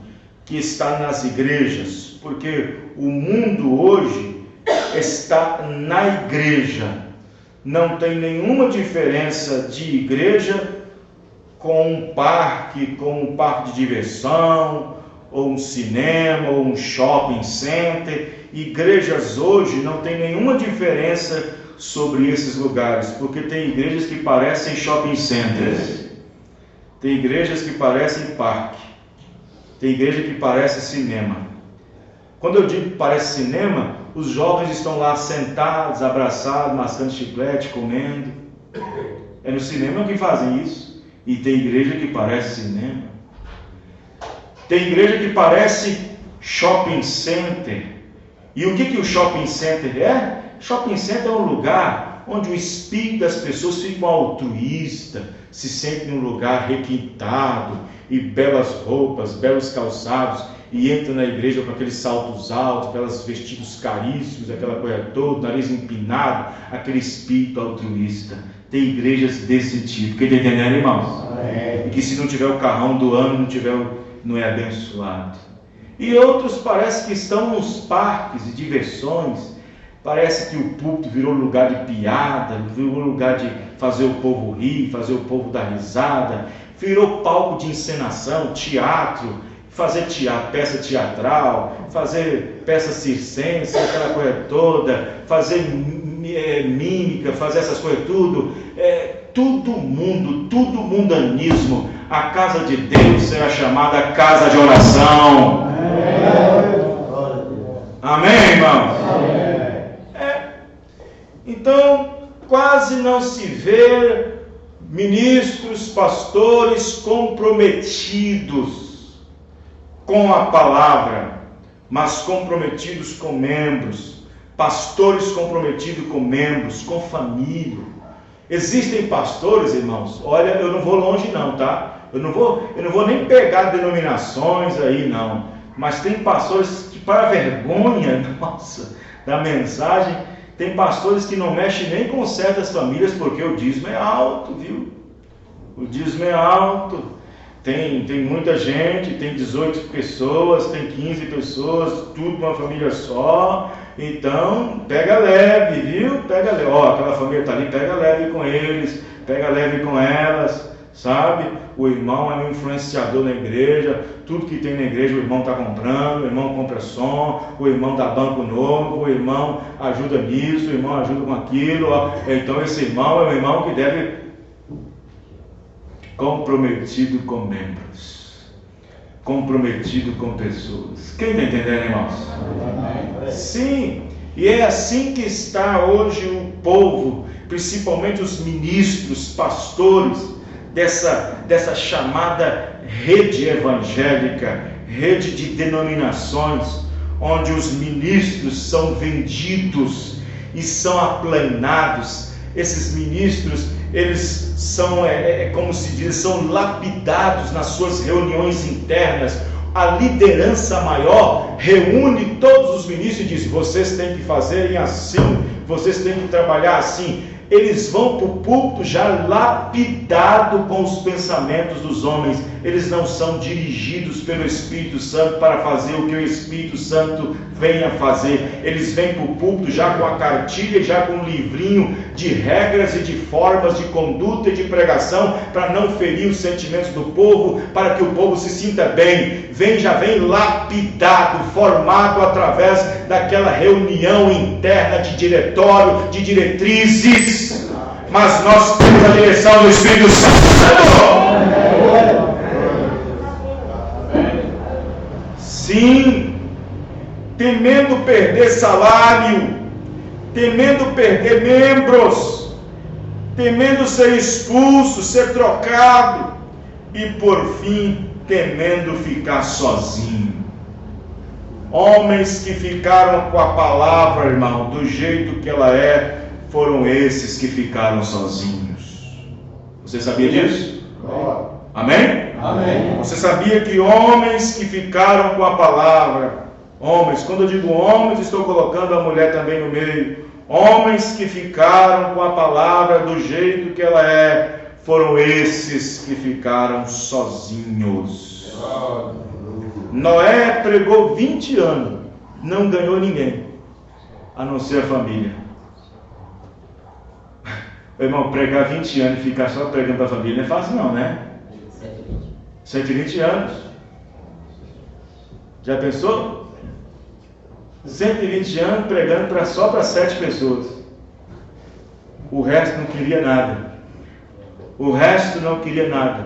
que está nas igrejas, porque o mundo hoje está na igreja. Não tem nenhuma diferença de igreja com um parque de diversão, ou um cinema, ou um shopping center. Igrejas hoje não tem nenhuma diferença sobre esses lugares, porque tem igrejas que parecem shopping centers, tem igrejas que parecem parque, tem igreja que parece cinema. Quando eu digo que parece cinema, os jovens estão lá sentados, abraçados, mascando chiclete, comendo. É no cinema que fazem isso. E tem igreja que parece cinema. Tem igreja que parece shopping center. E o que o shopping center é? Shopping center é um lugar onde o espírito das pessoas fica altruísta, se sente num lugar requintado, e belas roupas, belos calçados, e entra na igreja com aqueles saltos altos, aqueles vestidos caríssimos, aquela coisa toda, nariz empinado, aquele espírito altruísta. Tem igrejas desse tipo. Quem está entendendo, irmãos? E que se não tiver o carrão do ano, não é abençoado. E outros parece que estão nos parques de diversões. Parece que o púlpito virou lugar de piada, virou lugar de fazer o povo rir, fazer o povo dar risada, virou palco de encenação, teatro, fazer peça teatral, fazer peça circense, aquela coisa toda, fazer mímica, fazer essas coisas tudo, tudo mundanismo. A casa de Deus será chamada casa de oração. Amém, irmãos? Então, quase não se vê ministros, pastores comprometidos com a palavra, mas comprometidos com membros, pastores comprometidos com membros, com família. Existem pastores, irmãos, olha, eu não vou longe não, tá? Eu não vou nem pegar denominações aí não, mas tem pastores que, para vergonha, nossa, da mensagem, tem pastores que não mexem nem com certas famílias, porque o dízimo é alto, viu? O dízimo é alto. Tem muita gente, tem 18 pessoas, tem 15 pessoas, tudo uma família só. Então, pega leve, viu? Pega leve. Aquela família está ali, pega leve com eles, pega leve com elas, sabe? O irmão é um influenciador na igreja, tudo que tem na igreja o irmão está comprando, o irmão compra som, o irmão dá banco novo, o irmão ajuda nisso, o irmão ajuda com aquilo. Então esse irmão é um irmão que deve comprometido com membros, comprometido com pessoas. Quem está entendendo, irmãos? Sim, e é assim que está hoje o povo, principalmente os ministros, pastores, dessa chamada rede evangélica, rede de denominações, onde os ministros são vendidos e são aplanados. Esses ministros, eles são, como se diz, são lapidados nas suas reuniões internas. A liderança maior reúne todos os ministros e diz: vocês têm que fazerem assim, vocês têm que trabalhar assim. Eles vão para o púlpito já lapidado com os pensamentos dos homens. Eles não são dirigidos pelo Espírito Santo para fazer o que o Espírito Santo vem a fazer. Eles vêm para o púlpito já com a cartilha, já com um livrinho de regras e de formas de conduta e de pregação, para não ferir os sentimentos do povo, para que o povo se sinta bem. Já vem lapidado, formado através daquela reunião interna de diretório, de diretrizes. Mas nós temos a direção do Espírito Santo. Sim, temendo perder salário, temendo perder membros, temendo ser expulso, ser trocado, e por fim temendo ficar sozinho. Homens que ficaram com a palavra, irmão, do jeito que ela é, foram esses que ficaram sozinhos. Você sabia disso? Amém? Amém? Você sabia que homens que ficaram com a palavra, homens, quando eu digo homens, estou colocando a mulher também no meio, homens que ficaram com a palavra do jeito que ela é, foram esses que ficaram sozinhos. Noé pregou 20 anos, não ganhou ninguém, a não ser a família. Irmão, pregar 20 anos e ficar só pregando para a família não é fácil não, né? 120 anos. Já pensou? 120 anos pregando só para 7 pessoas. O resto não queria nada. O resto não queria nada.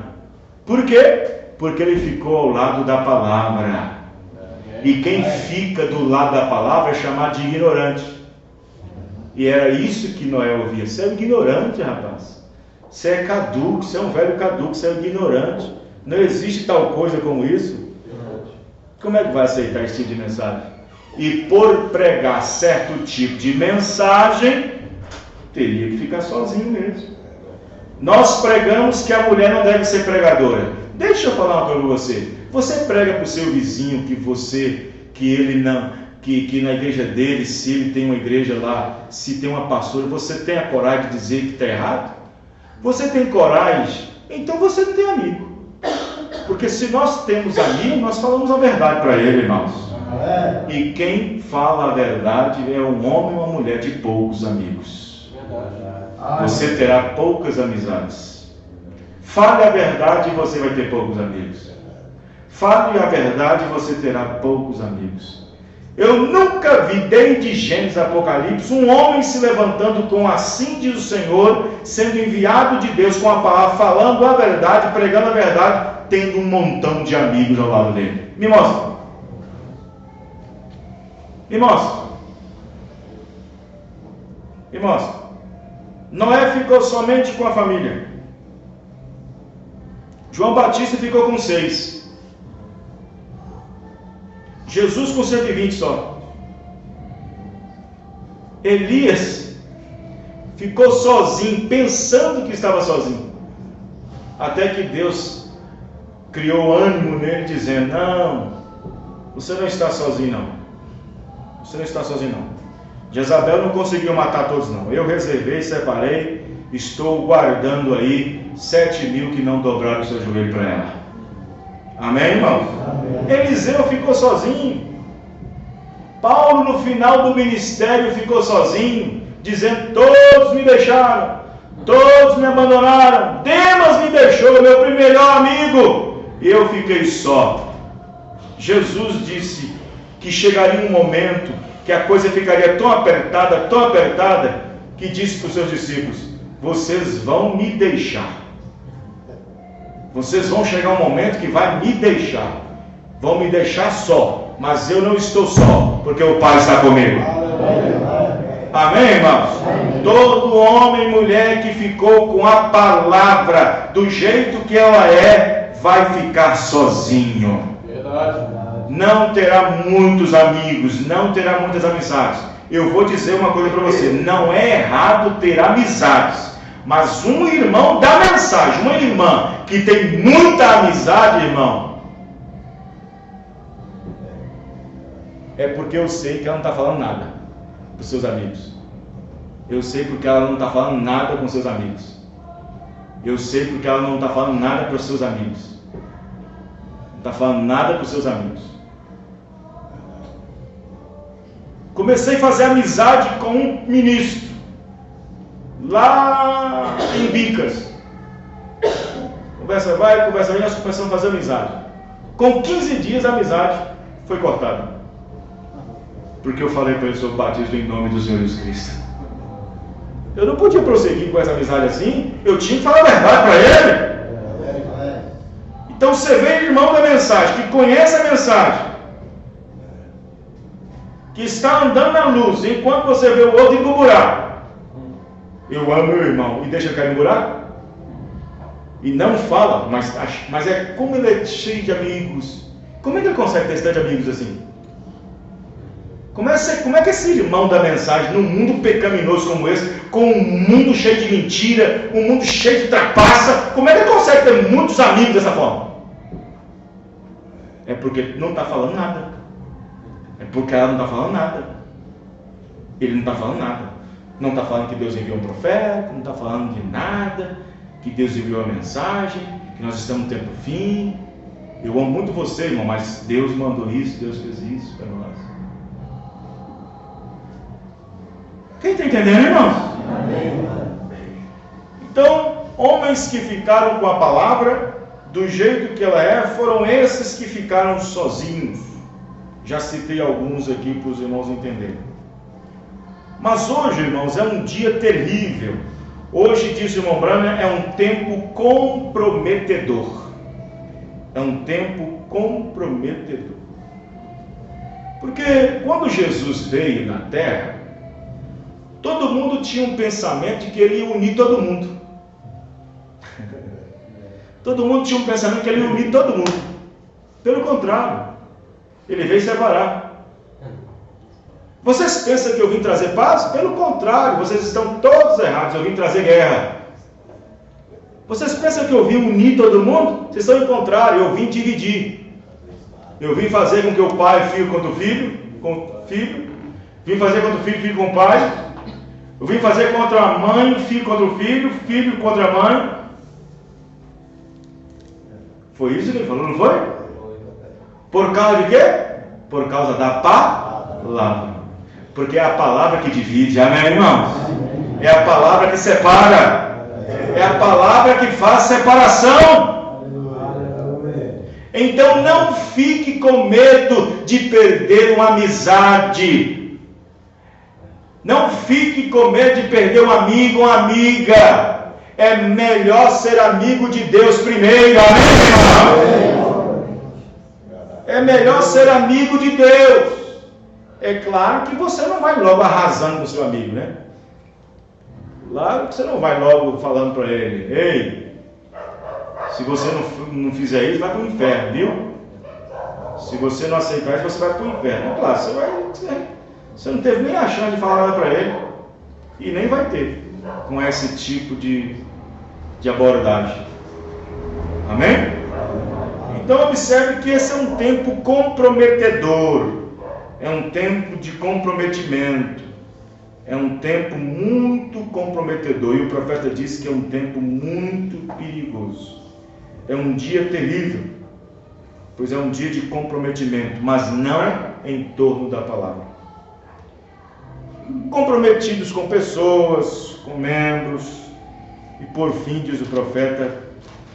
Por quê? Porque ele ficou ao lado da palavra. E quem fica do lado da palavra é chamado de ignorante. E era isso que Noé ouvia. Você é ignorante, rapaz. Você é caduco, você é um velho caduco, você é ignorante. Não existe tal coisa como isso. Como é que vai aceitar esse tipo de mensagem? E por pregar certo tipo de mensagem, teria que ficar sozinho mesmo. Nós pregamos que a mulher não deve ser pregadora. Deixa eu falar uma coisa para você. Você prega para o seu vizinho que na igreja dele, se ele tem uma igreja lá, se tem uma pastora, você tem a coragem de dizer que está errado? Você tem coragem? Então você não tem amigo. Porque se nós temos amigo, nós falamos a verdade para ele, irmãos. E quem fala a verdade é um homem ou uma mulher de poucos amigos. Você terá poucas amizades. Fale a verdade e você vai ter poucos amigos. Fale a verdade e você terá poucos amigos. Eu nunca vi, desde Gênesis Apocalipse, um homem se levantando com assim diz o Senhor, sendo enviado de Deus com a palavra, falando a verdade, pregando a verdade, tendo um montão de amigos ao lado dele. Me mostra. Me mostra. Me mostra. Noé ficou somente com a família. João Batista ficou com 6. Jesus com 120 só. Elias ficou sozinho, pensando que estava sozinho. Até que Deus criou ânimo nele, dizendo: não, você não está sozinho não. Você não está sozinho não. Jezabel não conseguiu matar todos não. Eu reservei, separei, estou guardando aí 7.000 que não dobraram o seu joelho para ela. Amém, irmão? Amém. Eliseu ficou sozinho. Paulo no final do ministério ficou sozinho, dizendo: todos me deixaram, todos me abandonaram, Demas me deixou, meu melhor amigo, e eu fiquei só. Jesus disse que chegaria um momento que a coisa ficaria tão apertada, que disse para os seus discípulos: vocês vão me deixar. Vocês vão chegar um momento que vai me deixar. Vão me deixar só. Mas eu não estou só, porque o Pai está comigo. Amém, irmãos? Todo homem e mulher que ficou com a palavra do jeito que ela é, vai ficar sozinho. Não terá muitos amigos, não terá muitas amizades. Eu vou dizer uma coisa para você: não é errado ter amizades, mas um irmão da mensagem, uma irmã que tem muita amizade, irmão, é porque eu sei que ela não está falando nada para os seus amigos. Eu sei porque ela não está falando nada com seus amigos. Eu sei porque ela não está falando nada para os seus amigos. Não está falando nada para os seus amigos. Comecei a fazer amizade com um ministro lá em Bicas. Conversa vai, conversa vem, nós começamos a fazer amizade. Com 15 dias a amizade foi cortada. Porque eu falei para ele sobre o batismo em nome do Senhor Jesus Cristo. Eu não podia prosseguir com essa amizade assim. Eu tinha que falar a verdade para ele. Então você vê, irmão da mensagem, que conhece a mensagem, que está andando na luz, enquanto você vê o outro ir para o buraco. Eu amo meu irmão e deixa ele cair no buraco? E não fala, mas é como ele é cheio de amigos. Como é que ele consegue ter tantos amigos assim? Como é que esse irmão da mensagem, num mundo pecaminoso como esse, com um mundo cheio de mentira, um mundo cheio de trapaça, como é que ele consegue ter muitos amigos dessa forma? É porque ele não está falando nada. É porque ela não está falando nada. Ele não está falando nada. Não está falando que Deus enviou um profeta, não está falando de nada, que Deus enviou uma mensagem, que nós estamos no tempo fim. Eu amo muito você, irmão, mas Deus mandou isso, Deus fez isso para nós. Quem está entendendo, irmãos? Então, homens que ficaram com a palavra do jeito que ela é, foram esses que ficaram sozinhos. Já citei alguns aqui para os irmãos entenderem. Mas hoje, irmãos, é um dia terrível. Hoje, diz o irmão Branham, é um tempo comprometedor. É um tempo comprometedor. Porque quando Jesus veio na terra, todo mundo tinha um pensamento de que ele ia unir todo mundo. Todo mundo tinha um pensamento que ele ia unir todo mundo. Pelo contrário, ele veio separar. Vocês pensam que eu vim trazer paz? Pelo contrário, vocês estão todos errados. Eu vim trazer guerra. Vocês pensam que eu vim unir todo mundo? Vocês estão em contrário, eu vim dividir. Eu vim fazer com que o pai fique contra o filho, vim fazer contra o filho, filho com o pai. Eu vim fazer contra a mãe, filho contra o filho, filho contra a mãe. Foi isso que ele falou, não foi? Por causa de quê? Por causa da palavra. Porque é a palavra que divide, amém, irmãos? É a palavra que separa. É a palavra que faz separação. Então não fique com medo de perder uma amizade. Não fique com medo de perder um amigo, uma amiga. É melhor ser amigo de Deus primeiro, amém, irmão? É melhor ser amigo de Deus. É claro que você não vai logo arrasando com o seu amigo, né? Claro que você não vai logo falando para ele: ei, se você não fizer isso, vai para o inferno, viu? Se você não aceitar isso, você vai para o inferno. É claro, você não teve nem a chance de falar nada para ele. E nem vai ter com esse tipo de abordagem. Amém? Então observe que esse é um tempo comprometedor. É um tempo de comprometimento. É um tempo muito comprometedor. E o profeta disse que é um tempo muito perigoso. É um dia terrível, pois é um dia de comprometimento, mas não em torno da palavra. Comprometidos com pessoas, com membros, e por fim, diz o profeta,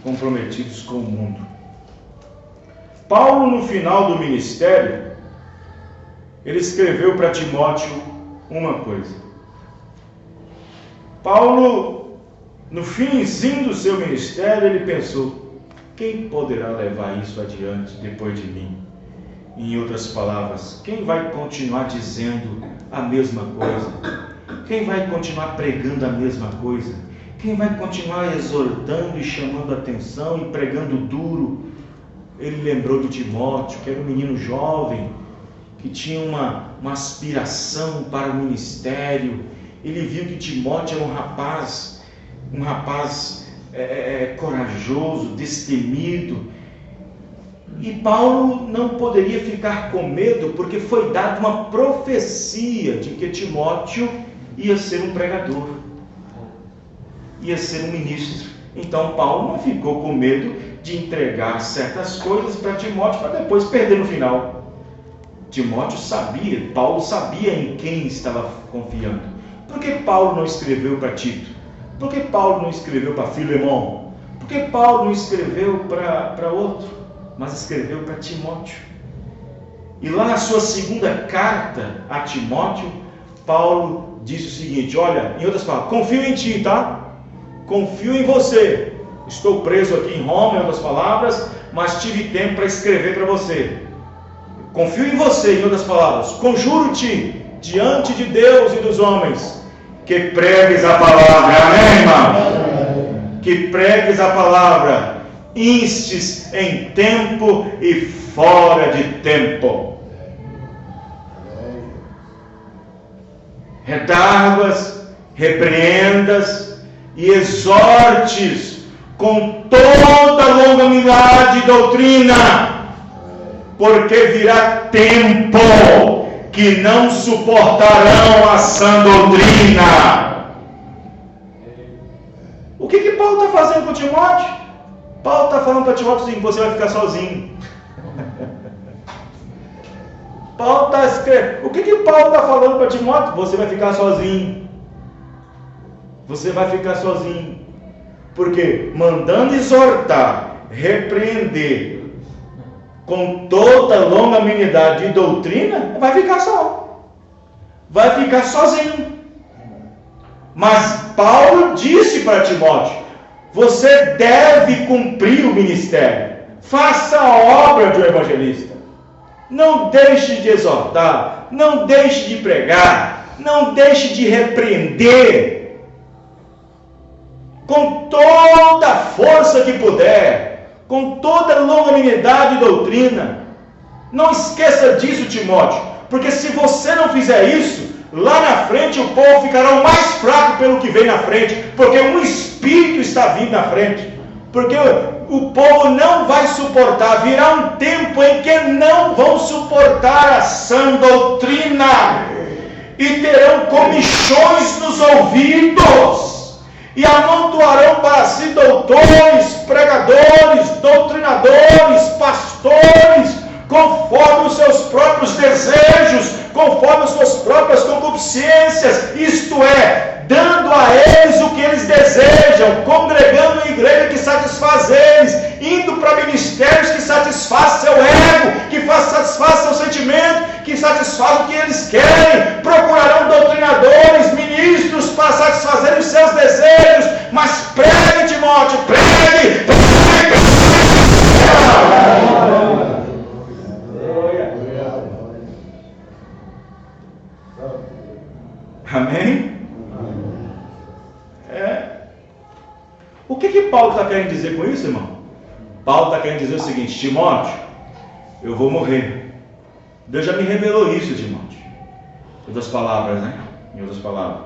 comprometidos com o mundo. Paulo, no final do ministério, ele escreveu para Timóteo uma coisa. Paulo, no finzinho do seu ministério, ele pensou: quem poderá levar isso adiante depois de mim? Em outras palavras, quem vai continuar dizendo a mesma coisa? Quem vai continuar pregando a mesma coisa? Quem vai continuar exortando e chamando a atenção e pregando duro? Ele lembrou de Timóteo, que era um menino jovem, que tinha uma aspiração para o ministério. Ele viu que Timóteo era um rapaz corajoso, destemido. E Paulo não poderia ficar com medo, porque foi dada uma profecia de que Timóteo ia ser um pregador, ia ser um ministro. Então Paulo não ficou com medo de entregar certas coisas para Timóteo, para depois perder no final. Timóteo sabia, Paulo sabia em quem estava confiando. Por que Paulo não escreveu para Tito? Por que Paulo não escreveu para Filemão? Por que Paulo não escreveu para outro? Mas escreveu para Timóteo. E lá na sua segunda carta a Timóteo, Paulo disse o seguinte: olha, em outras palavras, confio em ti, tá? Confio em você. Estou preso aqui em Roma, em outras palavras, mas tive tempo para escrever para você. Confio em você, em outras palavras. Conjuro-te diante de Deus e dos homens que pregues a palavra. Amém, irmão? Que pregues a palavra, instes em tempo e fora de tempo. redarguas, repreendas e exortes com toda longanimidade e doutrina, porque virá tempo que não suportarão a sã doutrina. O que Paulo está fazendo com Timóteo? Paulo está falando para Timóteo assim: você vai ficar sozinho. Paulo está escrevendo. O que Paulo está falando para Timóteo? Você vai ficar sozinho. Você vai ficar sozinho. Porque mandando exortar, repreender com toda longanimidade e doutrina, vai ficar só. Vai ficar sozinho. Mas Paulo disse para Timóteo: você deve cumprir o ministério. Faça a obra de um evangelista. Não deixe de exortar, não deixe de pregar, não deixe de repreender com toda a força que puder, com toda a longanimidade e doutrina. Não esqueça disso, Timóteo, porque se você não fizer isso, lá na frente o povo ficará o mais fraco pelo que vem na frente, porque um espírito está vindo na frente, porque o povo não vai suportar. Virá um tempo em que não vão suportar a sã doutrina e terão comichões nos ouvidos e amontoarão para si doutores, pregadores, doutrinadores, pastores, conforme os seus próprios desejos, conforme as suas próprias concupiscências, isto é, dando a eles o que eles desejam, congregando em igreja que satisfaz eles, indo para ministérios que satisfaz seu ego, que satisfaz seu sentimento, que satisfaz o que eles querem. Procurarão doutrinadores, ministros para satisfazer os seus desejos. Mas pregue, Timóteo, pregue, pregue. Amém? O que Paulo está querendo dizer com isso, irmão? Paulo está querendo dizer o seguinte: Timóteo, eu vou morrer. Deus já me revelou isso, Timóteo. Em outras palavras, né? Em outras palavras,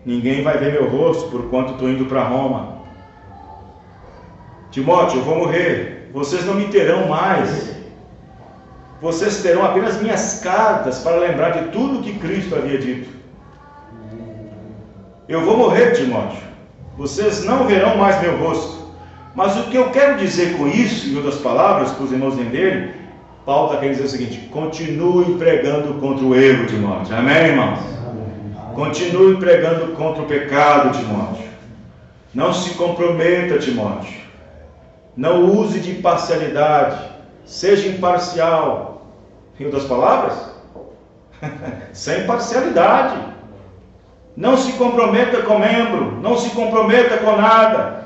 ninguém vai ver meu rosto por quanto estou indo para Roma. Timóteo, eu vou morrer. Vocês não me terão mais. Vocês terão apenas minhas cartas para lembrar de tudo que Cristo havia dito. Eu vou morrer, Timóteo. Vocês não verão mais meu rosto. Mas o que eu quero dizer com isso, em outras palavras, para os irmãos entenderem, Paulo está querendo dizer o seguinte: continue pregando contra o erro, Timóteo. Amém, irmãos? Continue pregando contra o pecado, Timóteo. Não se comprometa, Timóteo. Não use de parcialidade. Seja imparcial. Em outras palavras, sem parcialidade. Não se comprometa com membro, não se comprometa com nada.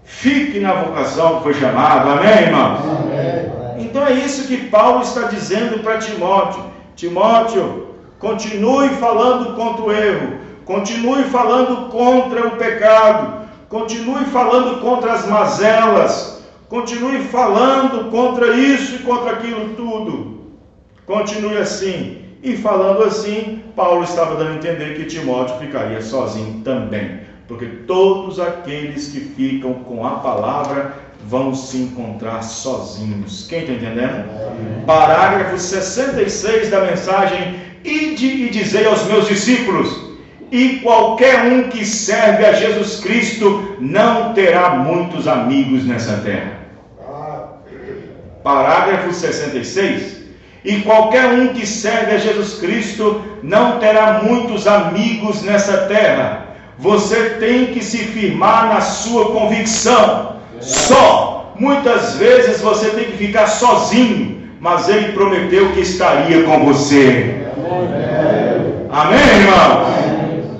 Fique na vocação que foi chamado. Amém, irmãos? Amém. Então é isso que Paulo está dizendo para Timóteo. Timóteo, continue falando contra o erro, continue falando contra o pecado, continue falando contra as mazelas, continue falando contra isso e contra aquilo tudo. Continue assim. E falando assim, Paulo estava dando a entender que Timóteo ficaria sozinho também, porque todos aqueles que ficam com a palavra vão se encontrar sozinhos. Quem está entendendo? Parágrafo 66 da mensagem: ide e dizei aos meus discípulos, e qualquer um que serve a Jesus Cristo não terá muitos amigos nessa terra. Parágrafo 66. E qualquer um que serve a Jesus Cristo não terá muitos amigos nessa terra. Você tem que se firmar na sua convicção. Só. Muitas vezes você tem que ficar sozinho, mas Ele prometeu que estaria com você. Amém, irmão?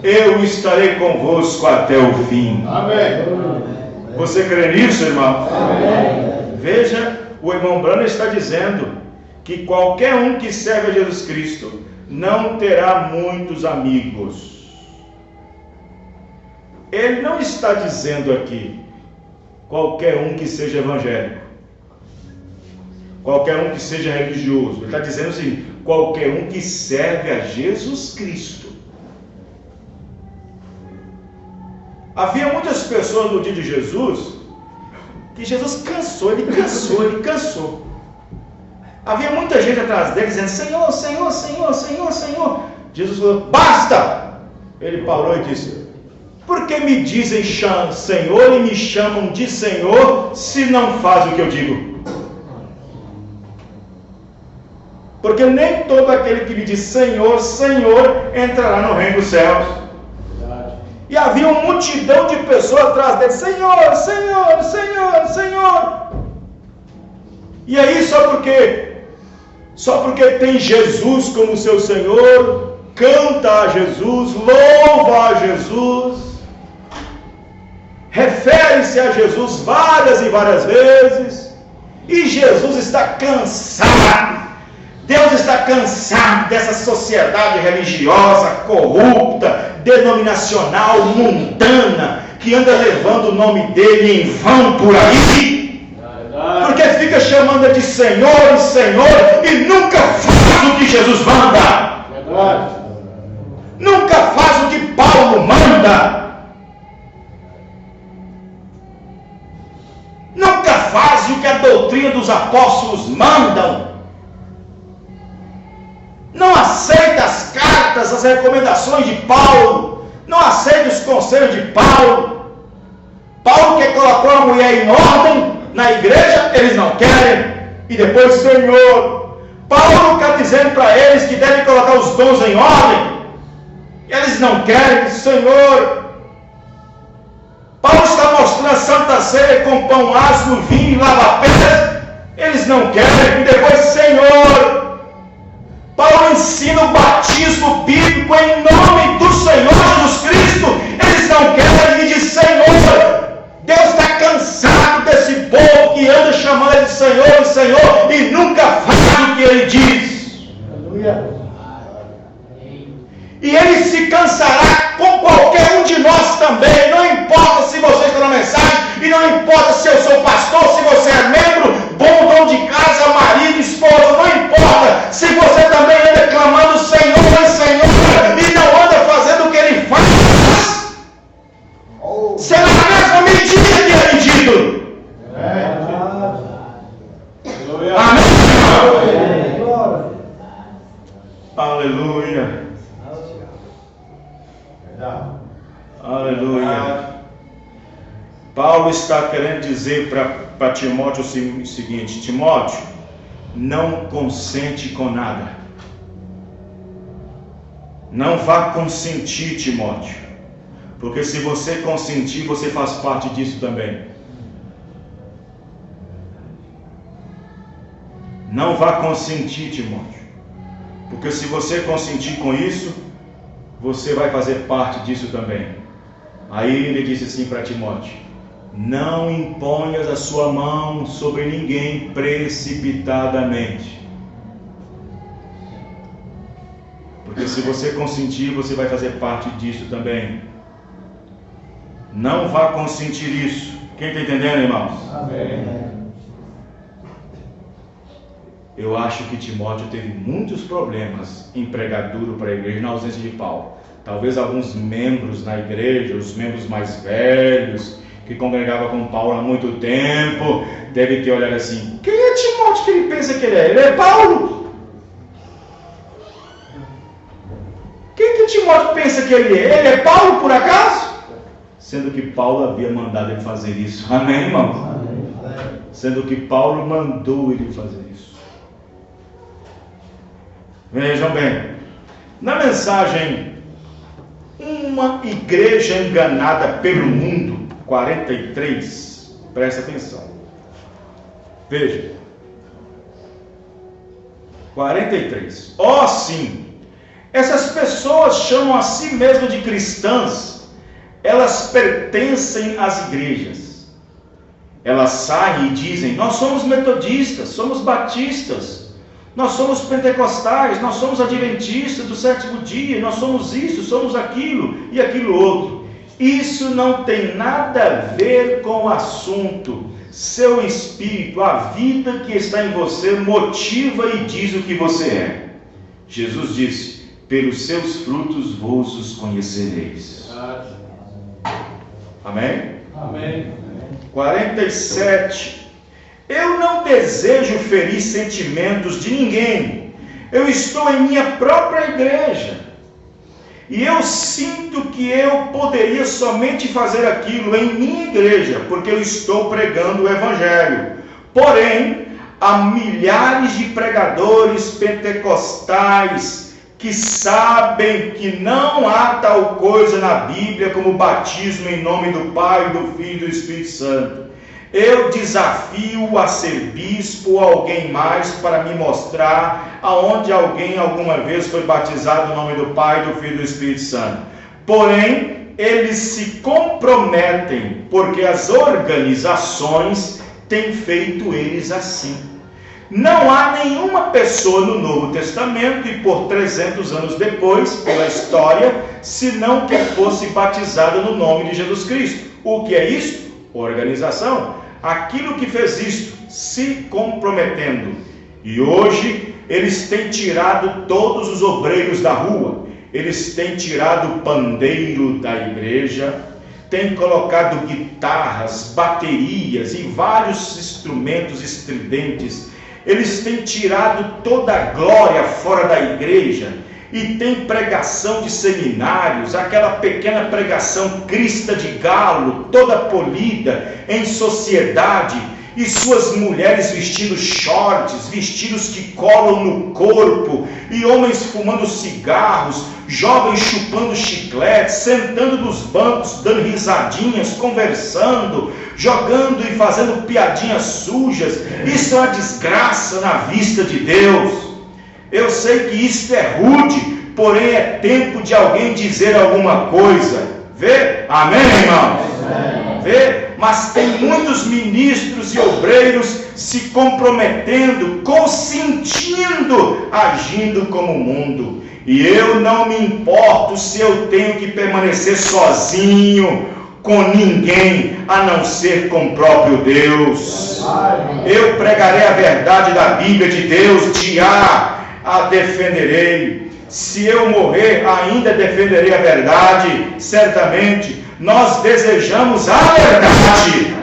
Eu estarei convosco até o fim. Amém. Você crê nisso, irmão? Amém. Veja, o irmão Branham está dizendo que qualquer um que serve a Jesus Cristo não terá muitos amigos. Ele não está dizendo aqui qualquer um que seja evangélico, qualquer um que seja religioso. Ele está dizendo assim: qualquer um que serve a Jesus Cristo. Havia muitas pessoas no dia de Jesus, que Jesus cansou, ele cansou. Havia muita gente atrás dele dizendo: Senhor, Senhor, Senhor, Senhor, Senhor. Jesus falou: basta! Ele parou e disse: por que me dizem Senhor e me chamam de Senhor, se não faz o que eu digo? Porque nem todo aquele que me diz Senhor, Senhor, entrará no reino dos céus. E havia uma multidão de pessoas atrás dele: Senhor, Senhor, Senhor, Senhor. E aí, só porque tem Jesus como seu Senhor, canta a Jesus, louva a Jesus, refere-se a Jesus várias e várias vezes, e Jesus está cansado. Deus está cansado dessa sociedade religiosa, corrupta, denominacional, mundana, que anda levando o nome dele em vão por aí, porque fica chamando ele de Senhor e Senhor e nunca faz o que Jesus manda, nunca faz o que Paulo manda, nunca faz o que a doutrina dos apóstolos mandam. Não aceita as cartas, as recomendações de Paulo. Não aceita os conselhos de Paulo. Paulo que colocou a mulher em ordem na igreja, eles não querem. E depois, Senhor. Paulo está dizendo para eles que devem colocar os dons em ordem. Eles não querem, Senhor. Paulo está mostrando a Santa Ceia com pão ácido, vinho e lava-pés. Eles não querem. E depois, Senhor. Paulo ensina o batismo bíblico em nome do Senhor Jesus Cristo. Eles não querem e diz Senhor. Deus está cansado desse povo que anda chamando ele de Senhor e Senhor e nunca faz o que ele diz. Aleluia. E ele se cansará com qualquer um de nós também. Não importa se você está na mensagem, e não importa se eu sou pastor, se você é membro, bom dono de casa, marido, esposa, não importa. Se você também anda clamando Senhor e Senhor e não anda fazendo o que ele faz, será a mesma medida que é medido. Amém. Aleluia. Aleluia. Paulo está querendo dizer para Timóteo o seguinte: Timóteo, não consente com nada. Não vá consentir, Timóteo, porque se você consentir, você faz parte disso também. Não vá consentir, Timóteo, porque se você consentir com isso, você vai fazer parte disso também. Aí ele disse assim para Timóteo: não imponhas a sua mão sobre ninguém precipitadamente, porque se você consentir, você vai fazer parte disso também. Não vá consentir isso. Quem está entendendo, irmãos? Amém. Eu acho que Timóteo teve muitos problemas em pregar duro para a igreja na ausência de Paulo. Talvez alguns membros na igreja, os membros mais velhos, que congregavam com Paulo há muito tempo, devem ter olhado assim: quem é Timóteo que ele pensa que ele é? Ele é Paulo. Quem que Timóteo pensa que ele é? Ele é Paulo por acaso? Sendo que Paulo havia mandado ele fazer isso. Amém, irmão? Amém. Sendo que Paulo mandou ele fazer isso. Vejam bem, na mensagem Uma Igreja Enganada pelo Mundo, 43, presta atenção, veja, 43, sim, essas pessoas chamam a si mesmas de cristãs, elas pertencem às igrejas, elas saem e dizem: nós somos metodistas, somos batistas, nós somos pentecostais, nós somos adventistas do sétimo dia, nós somos isso, somos aquilo e aquilo outro. Isso não tem nada a ver com o assunto. Seu espírito, a vida que está em você, motiva e diz o que você é. Jesus disse: pelos seus frutos vos os conhecereis. Amém? Amém. 47. Eu não desejo ferir sentimentos de ninguém. Eu estou em minha própria igreja. E eu sinto que eu poderia somente fazer aquilo em minha igreja, porque eu estou pregando o Evangelho. Porém, há milhares de pregadores pentecostais que sabem que não há tal coisa na Bíblia como batismo em nome do Pai, do Filho e do Espírito Santo. Eu desafio a ser bispo ou alguém mais para me mostrar aonde alguém alguma vez foi batizado em nome do Pai, do Filho e do Espírito Santo. Porém, eles se comprometem porque as organizações têm feito eles assim. Não há nenhuma pessoa no Novo Testamento e por 300 anos depois, pela história, senão que fosse batizada no nome de Jesus Cristo. O que é isso? Organização. Aquilo que fez isto, se comprometendo. E hoje eles têm tirado todos os obreiros da rua, eles têm tirado o pandeiro da igreja, têm colocado guitarras, baterias e vários instrumentos estridentes. Eles têm tirado toda a glória fora da igreja e tem pregação de seminários, aquela pequena pregação crista de galo, toda polida em sociedade, e suas mulheres vestindo shorts, vestidos que colam no corpo, e homens fumando cigarros, jovens chupando chiclete, sentando nos bancos, dando risadinhas, conversando, jogando e fazendo piadinhas sujas. Isso é uma desgraça na vista de Deus. Eu sei que isso é rude, porém é tempo de alguém dizer alguma coisa. Vê? Amém, irmãos? Vê? Mas tem muitos ministros e obreiros se comprometendo, consentindo, agindo como o mundo. E eu não me importo se eu tenho que permanecer sozinho, com ninguém, a não ser com o próprio Deus. Eu pregarei a verdade da Bíblia de Deus, a defenderei. Se eu morrer, ainda defenderei a verdade. Certamente, nós desejamos a verdade.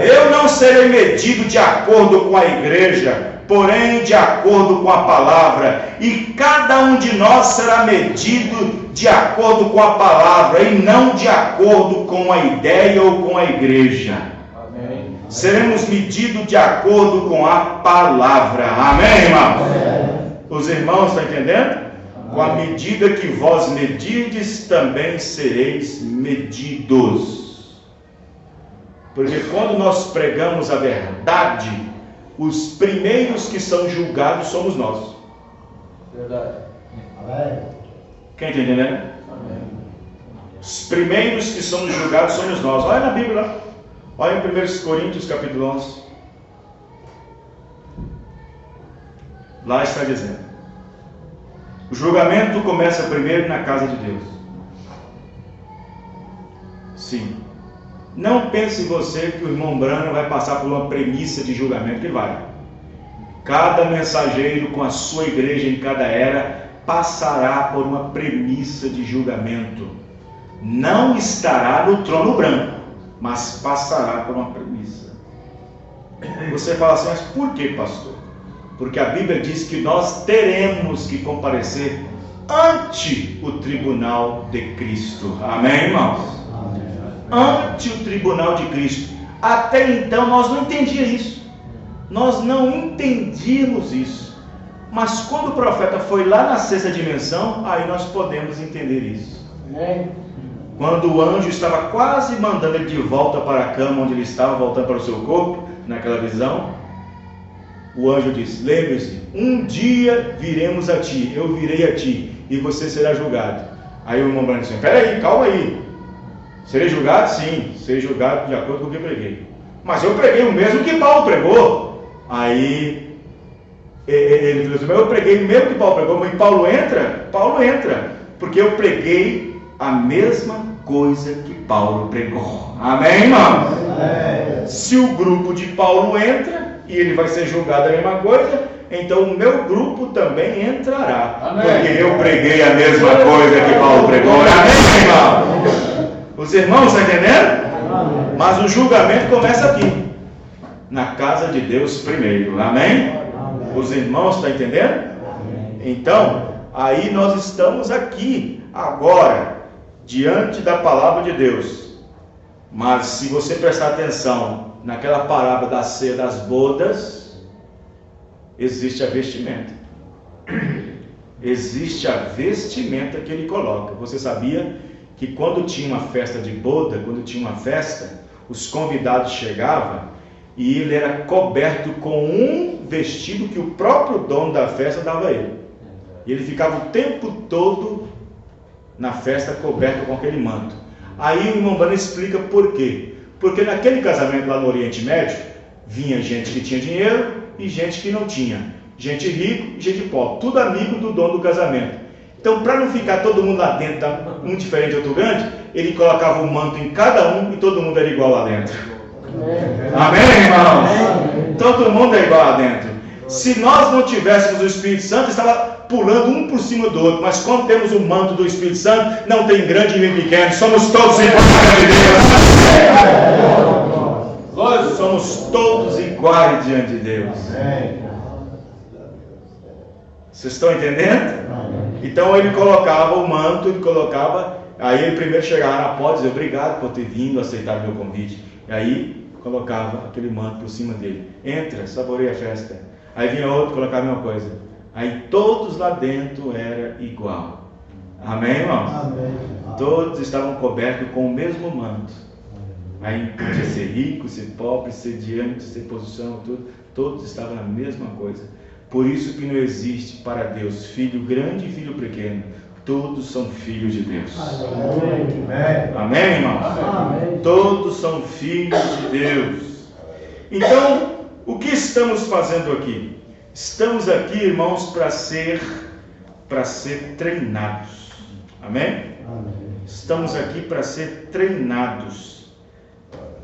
Eu não serei medido de acordo com a igreja, porém de acordo com a palavra. E cada um de nós será medido de acordo com a palavra e não de acordo com a ideia ou com a igreja. Seremos medidos de acordo com a palavra. Amém, irmãos? Os irmãos estão entendendo? Com a medida que vós medirdes, também sereis medidos. Porque quando nós pregamos a verdade, os primeiros que são julgados somos nós. Verdade. Quem está entendendo? Amém. Os primeiros que somos julgados somos nós. Olha na Bíblia lá. Olha em 1 Coríntios capítulo 11. Lá está dizendo: o julgamento começa primeiro na casa de Deus. Sim. Não pense você que o irmão Branham vai passar por uma premissa de julgamento, que vai. Cada mensageiro com a sua igreja em cada era passará por uma premissa de julgamento. Não estará no trono branco, mas passará por uma premissa. Você fala assim, mas por que, pastor? Porque a Bíblia diz que nós teremos que comparecer ante o tribunal de Cristo. Amém, irmãos? Amém. Ante o tribunal de Cristo. Até então nós não entendíamos isso. Nós não entendíamos isso. Mas quando o profeta foi lá na sexta dimensão, aí nós podemos entender isso. Amém. Quando o anjo estava quase mandando ele de volta para a cama onde ele estava, voltando para o seu corpo, naquela visão, o anjo disse: lembre-se, um dia viremos a ti, eu virei a ti, e você será julgado. Aí o irmão Branham disse: peraí, calma aí, serei julgado? Sim, serei julgado de acordo com o que eu preguei. Mas eu preguei o mesmo que Paulo pregou. Aí ele falou assim: mas eu preguei o mesmo que Paulo pregou. Mas Paulo entra? Paulo entra, porque eu preguei a mesma coisa que Paulo pregou. Amém, irmão? Se o grupo de Paulo entra e ele vai ser julgado a mesma coisa, então o meu grupo também entrará. Amém. Porque eu preguei a mesma coisa que Paulo pregou. Amém, irmão? Os irmãos estão entendendo? Mas o julgamento começa aqui, na casa de Deus primeiro. Amém? Os irmãos estão entendendo? Então, aí nós estamos aqui, agora, diante da palavra de Deus. Mas se você prestar atenção naquela parábola da ceia das bodas, existe a vestimenta. Existe a vestimenta que ele coloca. Você sabia que quando tinha uma festa de boda, quando tinha uma festa, os convidados chegavam e ele era coberto com um vestido que o próprio dono da festa dava a ele. E ele ficava o tempo todo na festa coberto com aquele manto. Aí o irmão Branham explica por quê. Porque naquele casamento lá no Oriente Médio, vinha gente que tinha dinheiro e gente que não tinha. Gente rico e gente pobre. Tudo amigo do dono do casamento. Então, para não ficar todo mundo lá dentro, um diferente outro grande, ele colocava um manto em cada um e todo mundo era igual lá dentro. Amém, irmãos? Todo mundo é igual lá dentro. Se nós não tivéssemos o Espírito Santo, estava pulando um por cima do outro. Mas quando temos o manto do Espírito Santo, não tem grande nem pequeno. Somos todos iguais a Deus. Somos todos iguais diante de Deus. Vocês estão entendendo? Então ele colocava o manto, aí ele primeiro chegava na porta e dizia: obrigado por ter vindo, aceitar o meu convite. E aí colocava aquele manto por cima dele. Entra, saboreia a festa. Aí vinha outro, colocava a mesma coisa. Aí todos lá dentro era igual. Amém, irmãos? Amém. Todos estavam cobertos com o mesmo manto. Aí podia ser rico, ser pobre, ser diante, ser posição, tudo. Todos estavam na mesma coisa. Por isso que não existe para Deus filho grande e filho pequeno. Todos são filhos de Deus. Amém, amém, irmãos? Amém. Todos são filhos de Deus. Então, o que estamos fazendo aqui? Estamos aqui, irmãos, para ser treinados. Amém? Amém. Estamos aqui para ser treinados.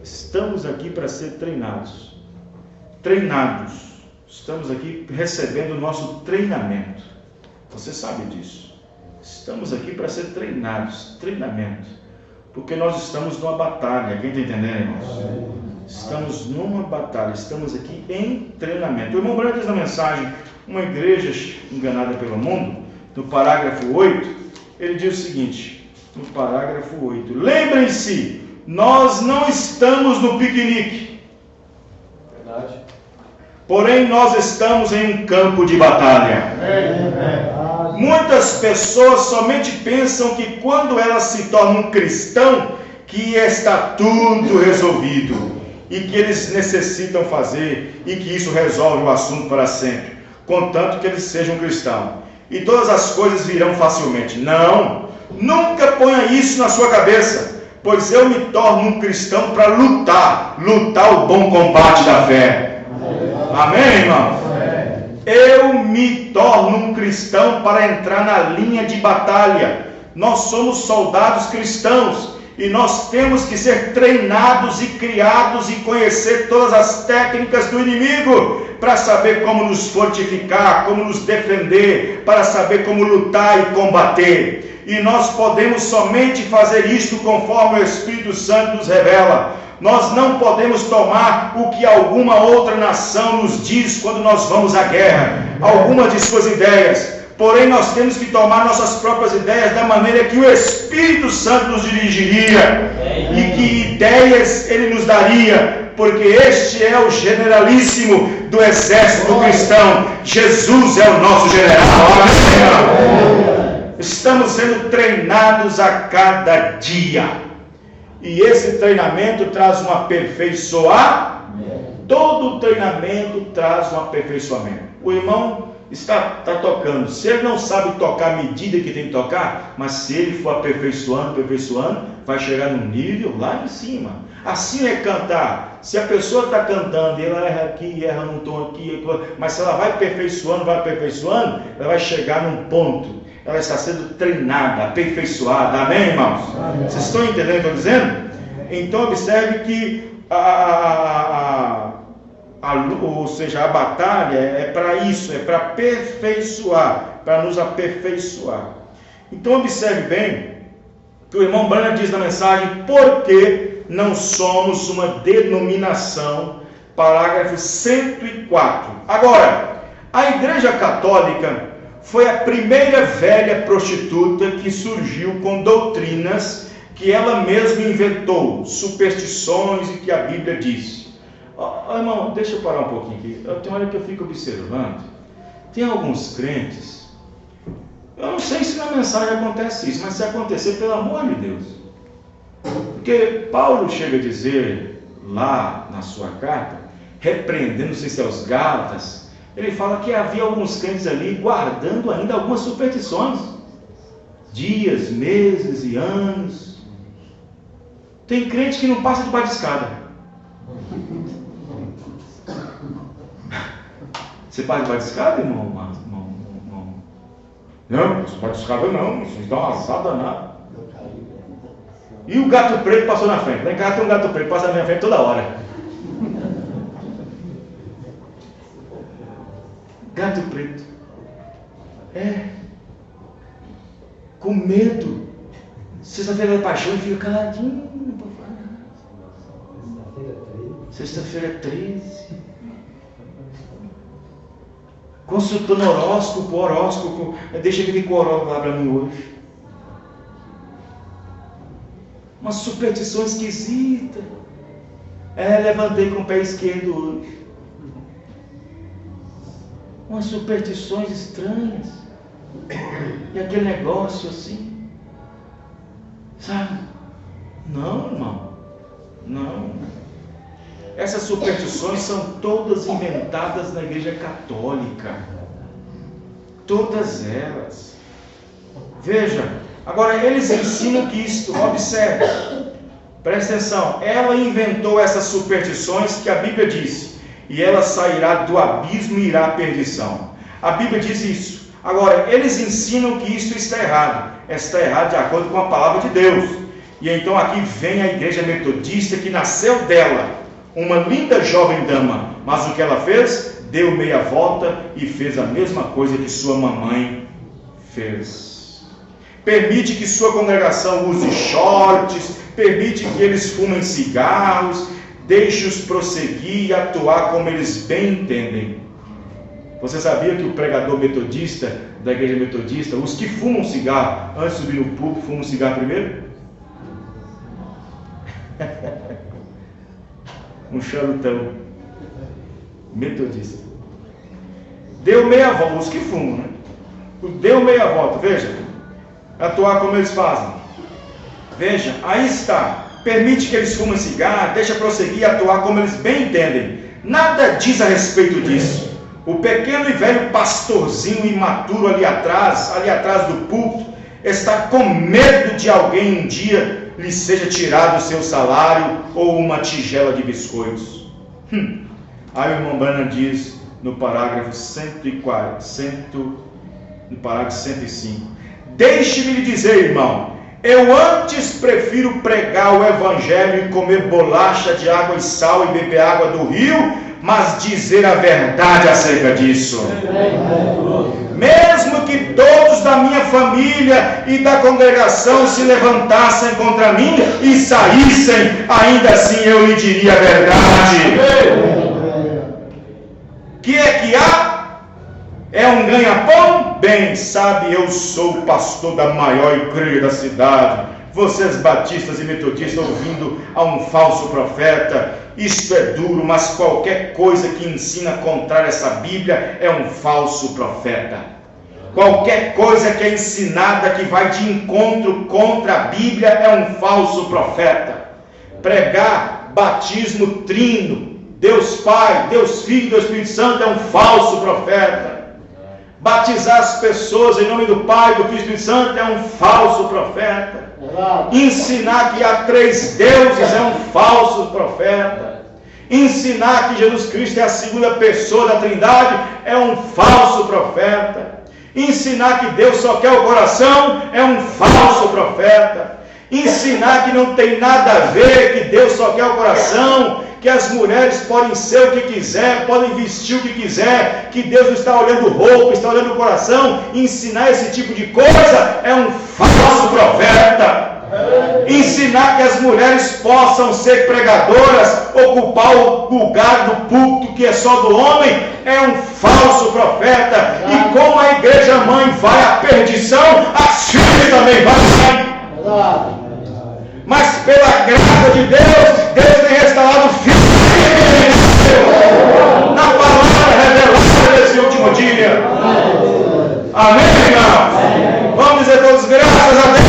Estamos aqui para ser treinados. Treinados. Estamos aqui recebendo o nosso treinamento. Você sabe disso. Estamos aqui para ser treinados. Treinamento. Porque nós estamos numa batalha. Quem está entendendo, irmãos? Estamos numa batalha. Estamos aqui em treinamento. O irmão Branham diz na mensagem: uma igreja enganada pelo mundo, no parágrafo 8, ele diz o seguinte, no parágrafo 8: lembrem-se, nós não estamos no piquenique. Verdade. Porém, nós estamos em um campo de batalha. Muitas pessoas somente pensam que quando elas se tornam um cristão, que está tudo resolvido e que eles necessitam fazer e que isso resolve o assunto para sempre, contanto que eles sejam cristãos. E todas as coisas virão facilmente. Não, nunca ponha isso na sua cabeça, pois eu me torno um cristão para lutar o bom combate da fé. Amém, irmão? Eu me torno um cristão para entrar na linha de batalha. Nós somos soldados cristãos e nós temos que ser treinados e criados e conhecer todas as técnicas do inimigo para saber como nos fortificar, como nos defender, para saber como lutar e combater. E nós podemos somente fazer isto conforme o Espírito Santo nos revela. Nós não podemos tomar o que alguma outra nação nos diz quando nós vamos à guerra, alguma de suas ideias. Porém, nós temos que tomar nossas próprias ideias da maneira que o Espírito Santo nos dirigiria e que ideias Ele nos daria, porque este é o generalíssimo do exército cristão. Jesus é o nosso general. Estamos sendo treinados a cada dia. E esse treinamento traz um aperfeiçoamento. Todo treinamento traz um aperfeiçoamento. O irmão está tocando. Se ele não sabe tocar à medida que tem que tocar, mas se ele for aperfeiçoando, vai chegar num nível lá em cima. Assim é cantar. Se a pessoa está cantando e ela erra aqui, erra num tom aqui, mas se ela vai aperfeiçoando, ela vai chegar num ponto. Ela está sendo treinada, aperfeiçoada. Amém, irmãos? Amém. Vocês estão entendendo o que eu estou dizendo? Então observe que ou seja, a batalha é para isso, é para aperfeiçoar, para nos aperfeiçoar. Então observe bem que o irmão Branham diz na mensagem, porque não somos uma denominação, parágrafo 104. Agora, a Igreja Católica foi a primeira velha prostituta que surgiu com doutrinas que ela mesma inventou, superstições e que a Bíblia diz. Irmão, deixa eu parar um pouquinho aqui. Tem hora que eu fico observando. Tem alguns crentes, eu não sei se na mensagem acontece isso, mas se acontecer, pelo amor de Deus. Porque Paulo chega a dizer lá na sua carta, repreendendo, não sei se é os Gálatas, ele fala que havia alguns crentes ali guardando ainda algumas superstições, dias, meses e anos. Tem crente que não passa debaixo de escada. Você passa debaixo de escada, irmão? Não, debaixo de escada não, vocês dão uma assada nada. E o gato preto passou na frente. Lá em casa tem um gato preto, passa na minha frente toda hora. Gato preto. Com medo. Sexta-feira da paixão e fica caladinho. Sexta-feira 13. Consultando horóscopo. Deixa eu ver que o horóscopo lá para mim hoje. Uma superstição esquisita. Levantei com o pé esquerdo hoje. Umas superstições estranhas. E aquele negócio assim. Sabe? Não, irmão. Não. Essas superstições são todas inventadas na Igreja Católica. Todas elas. Veja. Agora, eles ensinam que isto, observe. Presta atenção. Ela inventou essas superstições que a Bíblia diz. E ela sairá do abismo e irá à perdição. A Bíblia diz isso. Agora, eles ensinam que isso está errado. Está errado de acordo com a palavra de Deus. E então aqui vem a Igreja Metodista que nasceu dela. Uma linda jovem dama. Mas o que ela fez? Deu meia volta e fez a mesma coisa que sua mamãe fez. Permite que sua congregação use shorts. Permite que eles fumem cigarros. Deixe-os prosseguir e atuar como eles bem entendem. Você sabia que o pregador metodista, da igreja metodista, os que fumam cigarro, antes de subir no púlpito, fumam cigarro primeiro? Um charutão metodista. Deu meia volta, os que fumam, né? Deu meia volta, veja. Atuar como eles fazem. Veja, aí está. Permite que eles fumem cigarro, deixa prosseguir e atuar como eles bem entendem. Nada diz a respeito disso. O pequeno e velho pastorzinho imaturo ali atrás do púlpito, está com medo de alguém um dia lhe seja tirado o seu salário ou uma tigela de biscoitos. Aí o irmão Branham diz no parágrafo 105, deixe-me lhe dizer, irmão, eu antes prefiro pregar o evangelho e comer bolacha de água e sal e beber água do rio, mas dizer a verdade acerca disso. Mesmo que todos da minha família e da congregação se levantassem contra mim e saíssem, ainda assim eu lhe diria a verdade. Que é que há? É um ganha-pão? Bem, sabe, eu sou o pastor da maior igreja da cidade. Vocês batistas e metodistas ouvindo a um falso profeta. Isto é duro, mas qualquer coisa que ensina contrário a essa Bíblia é um falso profeta. Qualquer coisa que é ensinada que vai de encontro contra a Bíblia é um falso profeta. Pregar batismo trino, Deus Pai, Deus Filho e Deus Espírito Santo é um falso profeta. Batizar as pessoas em nome do Pai, do Filho e do Espírito Santo é um falso profeta. Ensinar que há 3 deuses é um falso profeta. Ensinar que Jesus Cristo é a segunda pessoa da Trindade é um falso profeta. Ensinar que Deus só quer o coração é um falso profeta. Ensinar que não tem nada a ver, que Deus só quer o coração, que as mulheres podem ser o que quiser, podem vestir o que quiser, que Deus não está olhando roupa, está olhando o coração. Ensinar esse tipo de coisa é um falso profeta. Ensinar que as mulheres possam ser pregadoras, ocupar o lugar do púlpito que é só do homem, é um falso profeta. E como a igreja mãe vai à perdição, as filhas também vão. Mas pela graça de Deus, Deus tem restaurado filhos na palavra revelada nesse último dia. Amém, irmãos? Vamos dizer todos graças a Deus.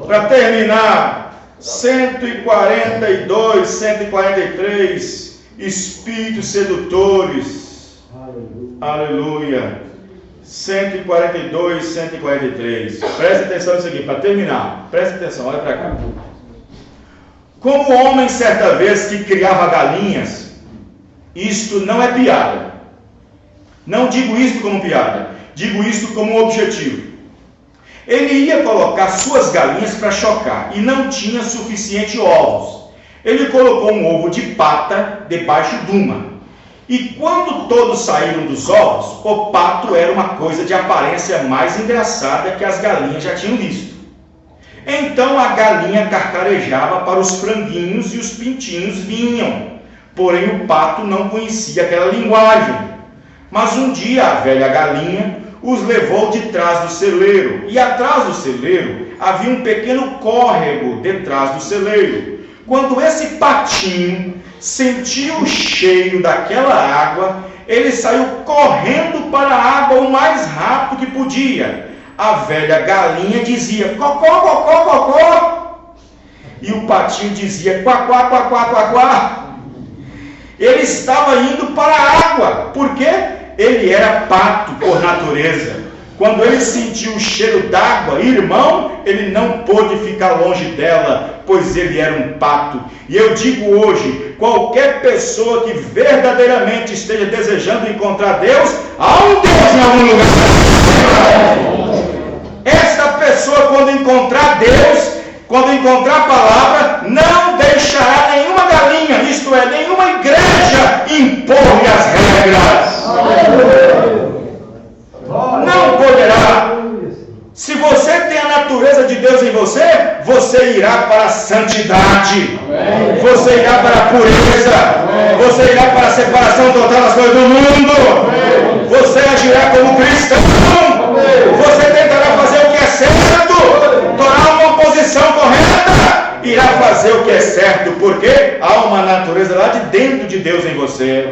Para terminar, 142, 143 espíritos sedutores. Aleluia. 142, 143. Preste atenção nisso aqui, para terminar. Preste atenção, olha para cá. Como o homem certa vez que criava galinhas, isto não é piada. Não digo isto como piada, digo isto como objetivo. Ele ia colocar suas galinhas para chocar e não tinha suficiente ovos. Ele colocou um ovo de pata debaixo de uma. E quando todos saíram dos ovos, o pato era uma coisa de aparência mais engraçada que as galinhas já tinham visto. Então a galinha carcarejava para os franguinhos e os pintinhos vinham. Porém o pato não conhecia aquela linguagem. Mas um dia a velha galinha os levou de trás do celeiro. E atrás do celeiro havia um pequeno córrego detrás do celeiro. Quando esse patinho sentiu o cheiro daquela água, ele saiu correndo para a água o mais rápido que podia. A velha galinha dizia cocó, cocó, cocó. E o patinho dizia quá, quá, quá, quá, quá, quá. Ele estava indo para a água, porque ele era pato por natureza. Quando ele sentiu o cheiro d'água, irmão, ele não pôde ficar longe dela, pois ele era um pato. E eu digo hoje, qualquer pessoa que verdadeiramente esteja desejando encontrar Deus, há um Deus em algum lugar. Esta pessoa, quando encontrar Deus, quando encontrar a palavra, não deixará nenhuma galinha, isto é, nenhuma igreja, impor-lhe as regras. Não poderá. Se você tem a natureza de Deus em você, você irá para a santidade, você irá para a pureza, você irá para a separação total das coisas do mundo, você agirá como cristão, você tentará fazer o que é certo, tornar uma posição correta, irá fazer o que é certo, porque há uma natureza lá de dentro de Deus em você.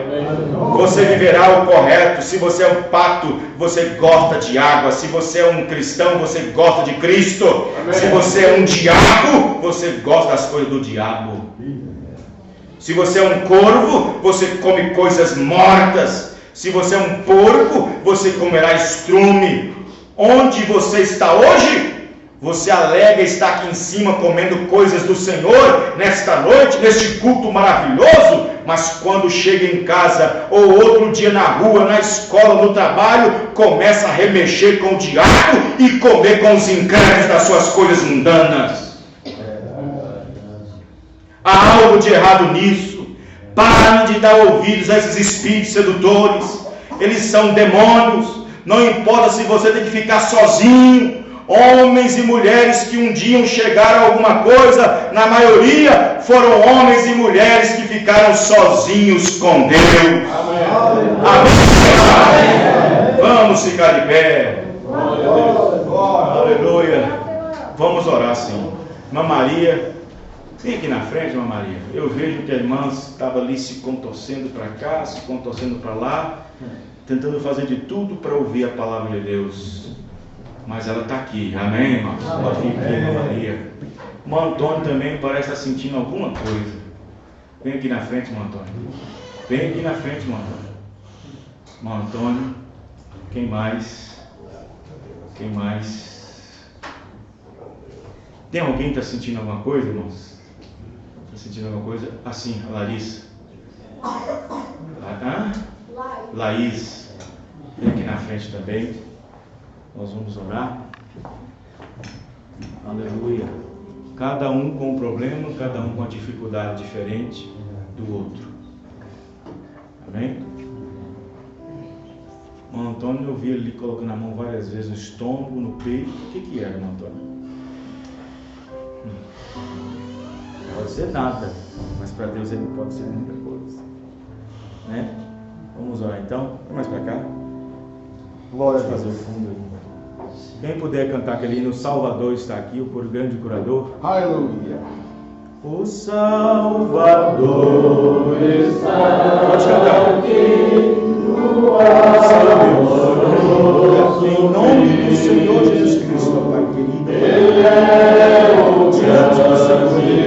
Você viverá o correto. Se você é um pato, você gosta de água. Se você é um cristão, você gosta de Cristo. Amém. Se você é um diabo, você gosta das coisas do diabo. Se você é um corvo, você come coisas mortas. Se você é um porco, você comerá estrume. Onde você está hoje? Você alega estar aqui em cima comendo coisas do Senhor nesta noite, neste culto maravilhoso, mas quando chega em casa ou outro dia na rua, na escola, no trabalho, começa a remexer com o diabo e comer com os encantos das suas coisas mundanas. Há algo de errado nisso. Pare de dar ouvidos a esses espíritos sedutores. Eles são demônios. Não importa se você tem que ficar sozinho. Homens e mulheres que um dia chegaram a alguma coisa, na maioria foram homens e mulheres que ficaram sozinhos com Deus. Amém. Amém. Vamos ficar de pé. Aleluia. Vamos orar, Senhor. Irmã Maria, vem aqui na frente, irmã Maria. Eu vejo que a irmã estava ali se contorcendo para cá, se contorcendo para lá, tentando fazer de tudo para ouvir a palavra de Deus. Mas ela está aqui, amém, irmão? Pode vir aqui, irmã Maria. O Antônio também parece estar sentindo alguma coisa. Vem aqui na frente, irmão Antônio. Vem aqui na frente, irmão Antônio. Irmão Antônio. Quem mais? Quem mais? Tem alguém que está sentindo alguma coisa, irmãos? Está sentindo alguma coisa? Assim, a Larissa. Laís. Vem aqui na frente também. Nós vamos orar. Aleluia. Cada um com um problema, cada um com uma dificuldade diferente do outro. Amém? O Antônio, eu vi ele colocando a mão várias vezes no estômago, no peito. O que era, irmão Antônio? Não pode ser nada, mas para Deus ele pode ser muita coisa, né? Vamos orar então. Vem mais para cá. Glória a Fazer o fundo aí. Quem puder cantar aquele hino, o Salvador está aqui, o grande curador. Aleluia. O Salvador está. Pode cantar. Em nome do Senhor Jesus Cristo, Pai querido. Ele é o diante do Senhor Jesus.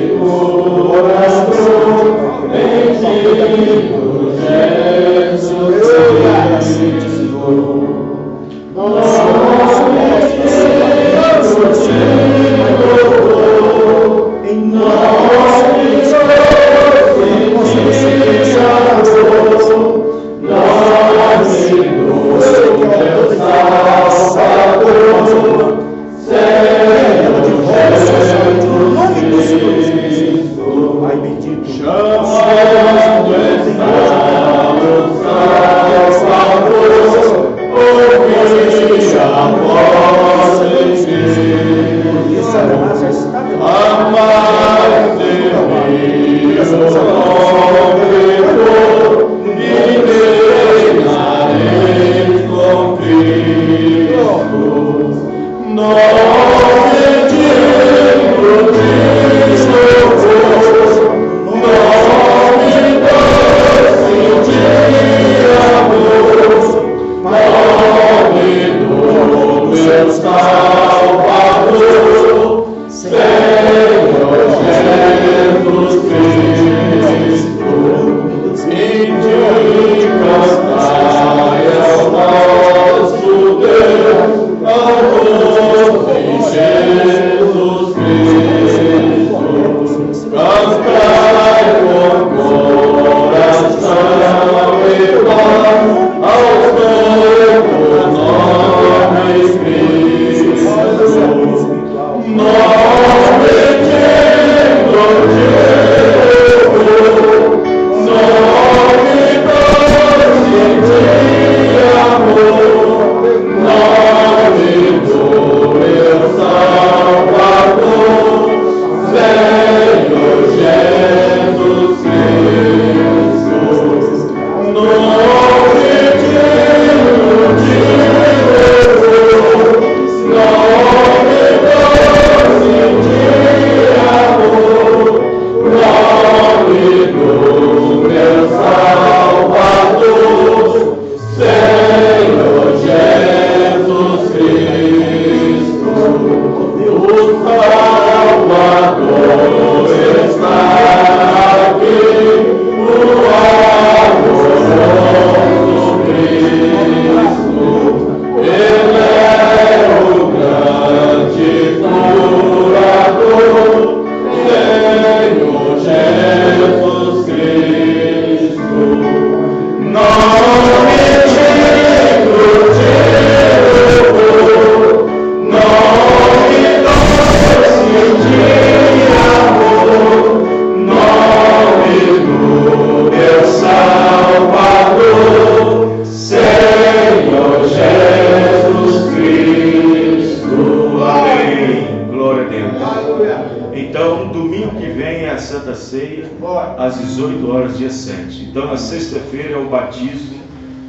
Às 18 horas, dia 7. Então, na sexta-feira é o batismo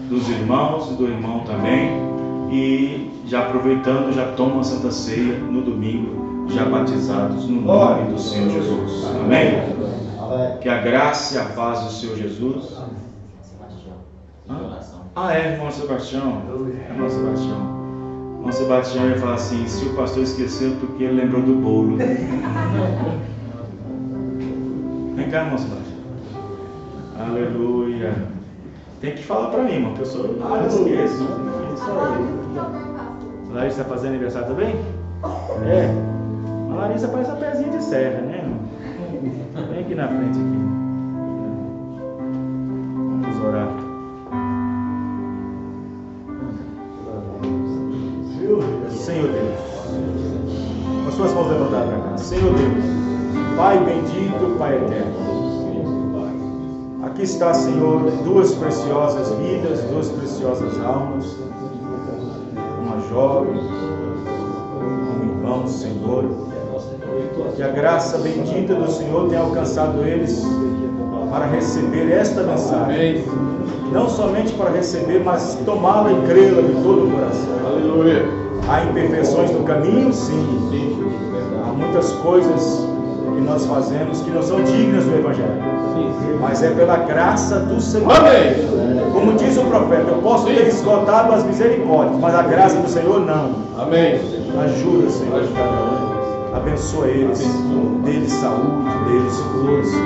dos irmãos e do irmão também. E já aproveitando, já tomam a Santa Ceia no domingo, já batizados no nome do Senhor Jesus. Amém? Que a graça e a paz do Senhor Jesus. Irmão Sebastião. Irmão Sebastião. Irmão Sebastião ia falar assim: se o pastor esqueceu, porque ele lembrou do bolo. Vem cá, irmão Sebastião. Aleluia. Tem que falar para mim, irmão, que eu sou. Eu esqueço. Larissa está fazendo aniversário também? É. A Larissa parece uma pezinha de serra, né, irmão? Vem aqui na frente aqui. Vamos orar. Senhor Deus, com as suas mãos levantadas para cá. Senhor Deus, Pai bendito, Pai eterno, aqui está, Senhor, duas preciosas vidas, duas preciosas almas jovens, como irmãos, Senhor. Que a graça bendita do Senhor tenha alcançado eles para receber esta mensagem. Não somente para receber, mas tomá-la e crê-la de todo o coração. Aleluia. Há imperfeições no caminho? Sim. Há muitas coisas que nós fazemos que não são dignas do Evangelho. Mas é pela graça do Senhor. Amém. Como diz o profeta, eu posso ter esgotado as misericórdias, mas a graça do Senhor não. Amém. Ajuda, Senhor. Abençoa eles. Dê-lhes saúde, dê-lhes força.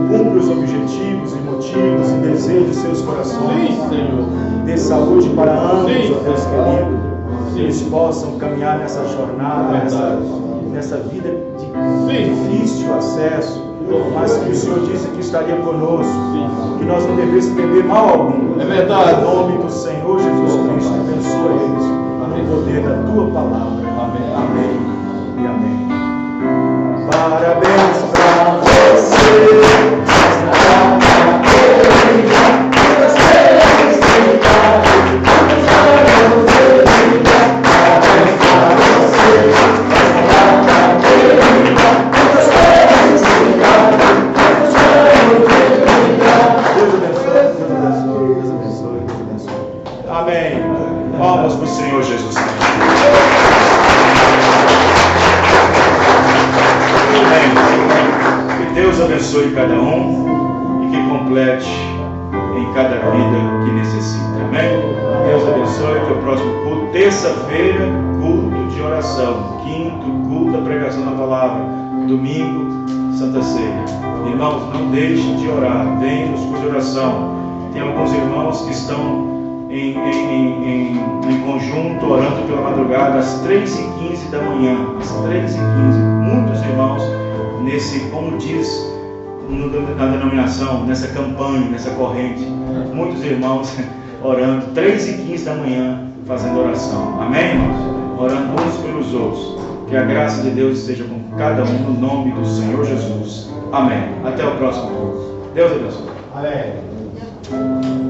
Cumpre os objetivos e motivos e desejos de seus corações. Sim, Senhor. Dê saúde para ambos, Sim, ó Deus Senhor. querido. Sim. Eles possam caminhar nessa jornada, nessa vida de Sim. difícil acesso, mas que o Senhor disse que estaria conosco, que nós não devêssemos temer mal algum. É verdade. Em nome do Senhor Jesus Cristo, abençoa eles no poder da Tua palavra. Amém. Amém e amém. Parabéns para você. Amém. Palmas para o Senhor Jesus Cristo. Amém. Que Deus abençoe cada um e que complete em cada vida que necessita. Amém. Deus abençoe. Que o próximo culto, terça-feira, culto de oração. Quinto, culto da pregação da palavra. Domingo, Santa Ceia. Irmãos, não deixem de orar. Venham nos cultos de oração. Tem alguns irmãos que estão em conjunto, orando pela madrugada, às 3h15 da manhã. Às 3h15. Muitos irmãos, como diz na denominação, nessa campanha, nessa corrente, muitos irmãos orando, 3h15 da manhã, fazendo oração. Amém, irmãos? Orando uns pelos outros. Que a graça de Deus esteja com cada um, no nome do Senhor Jesus. Amém. Até o próximo culto. Deus abençoe. Amém.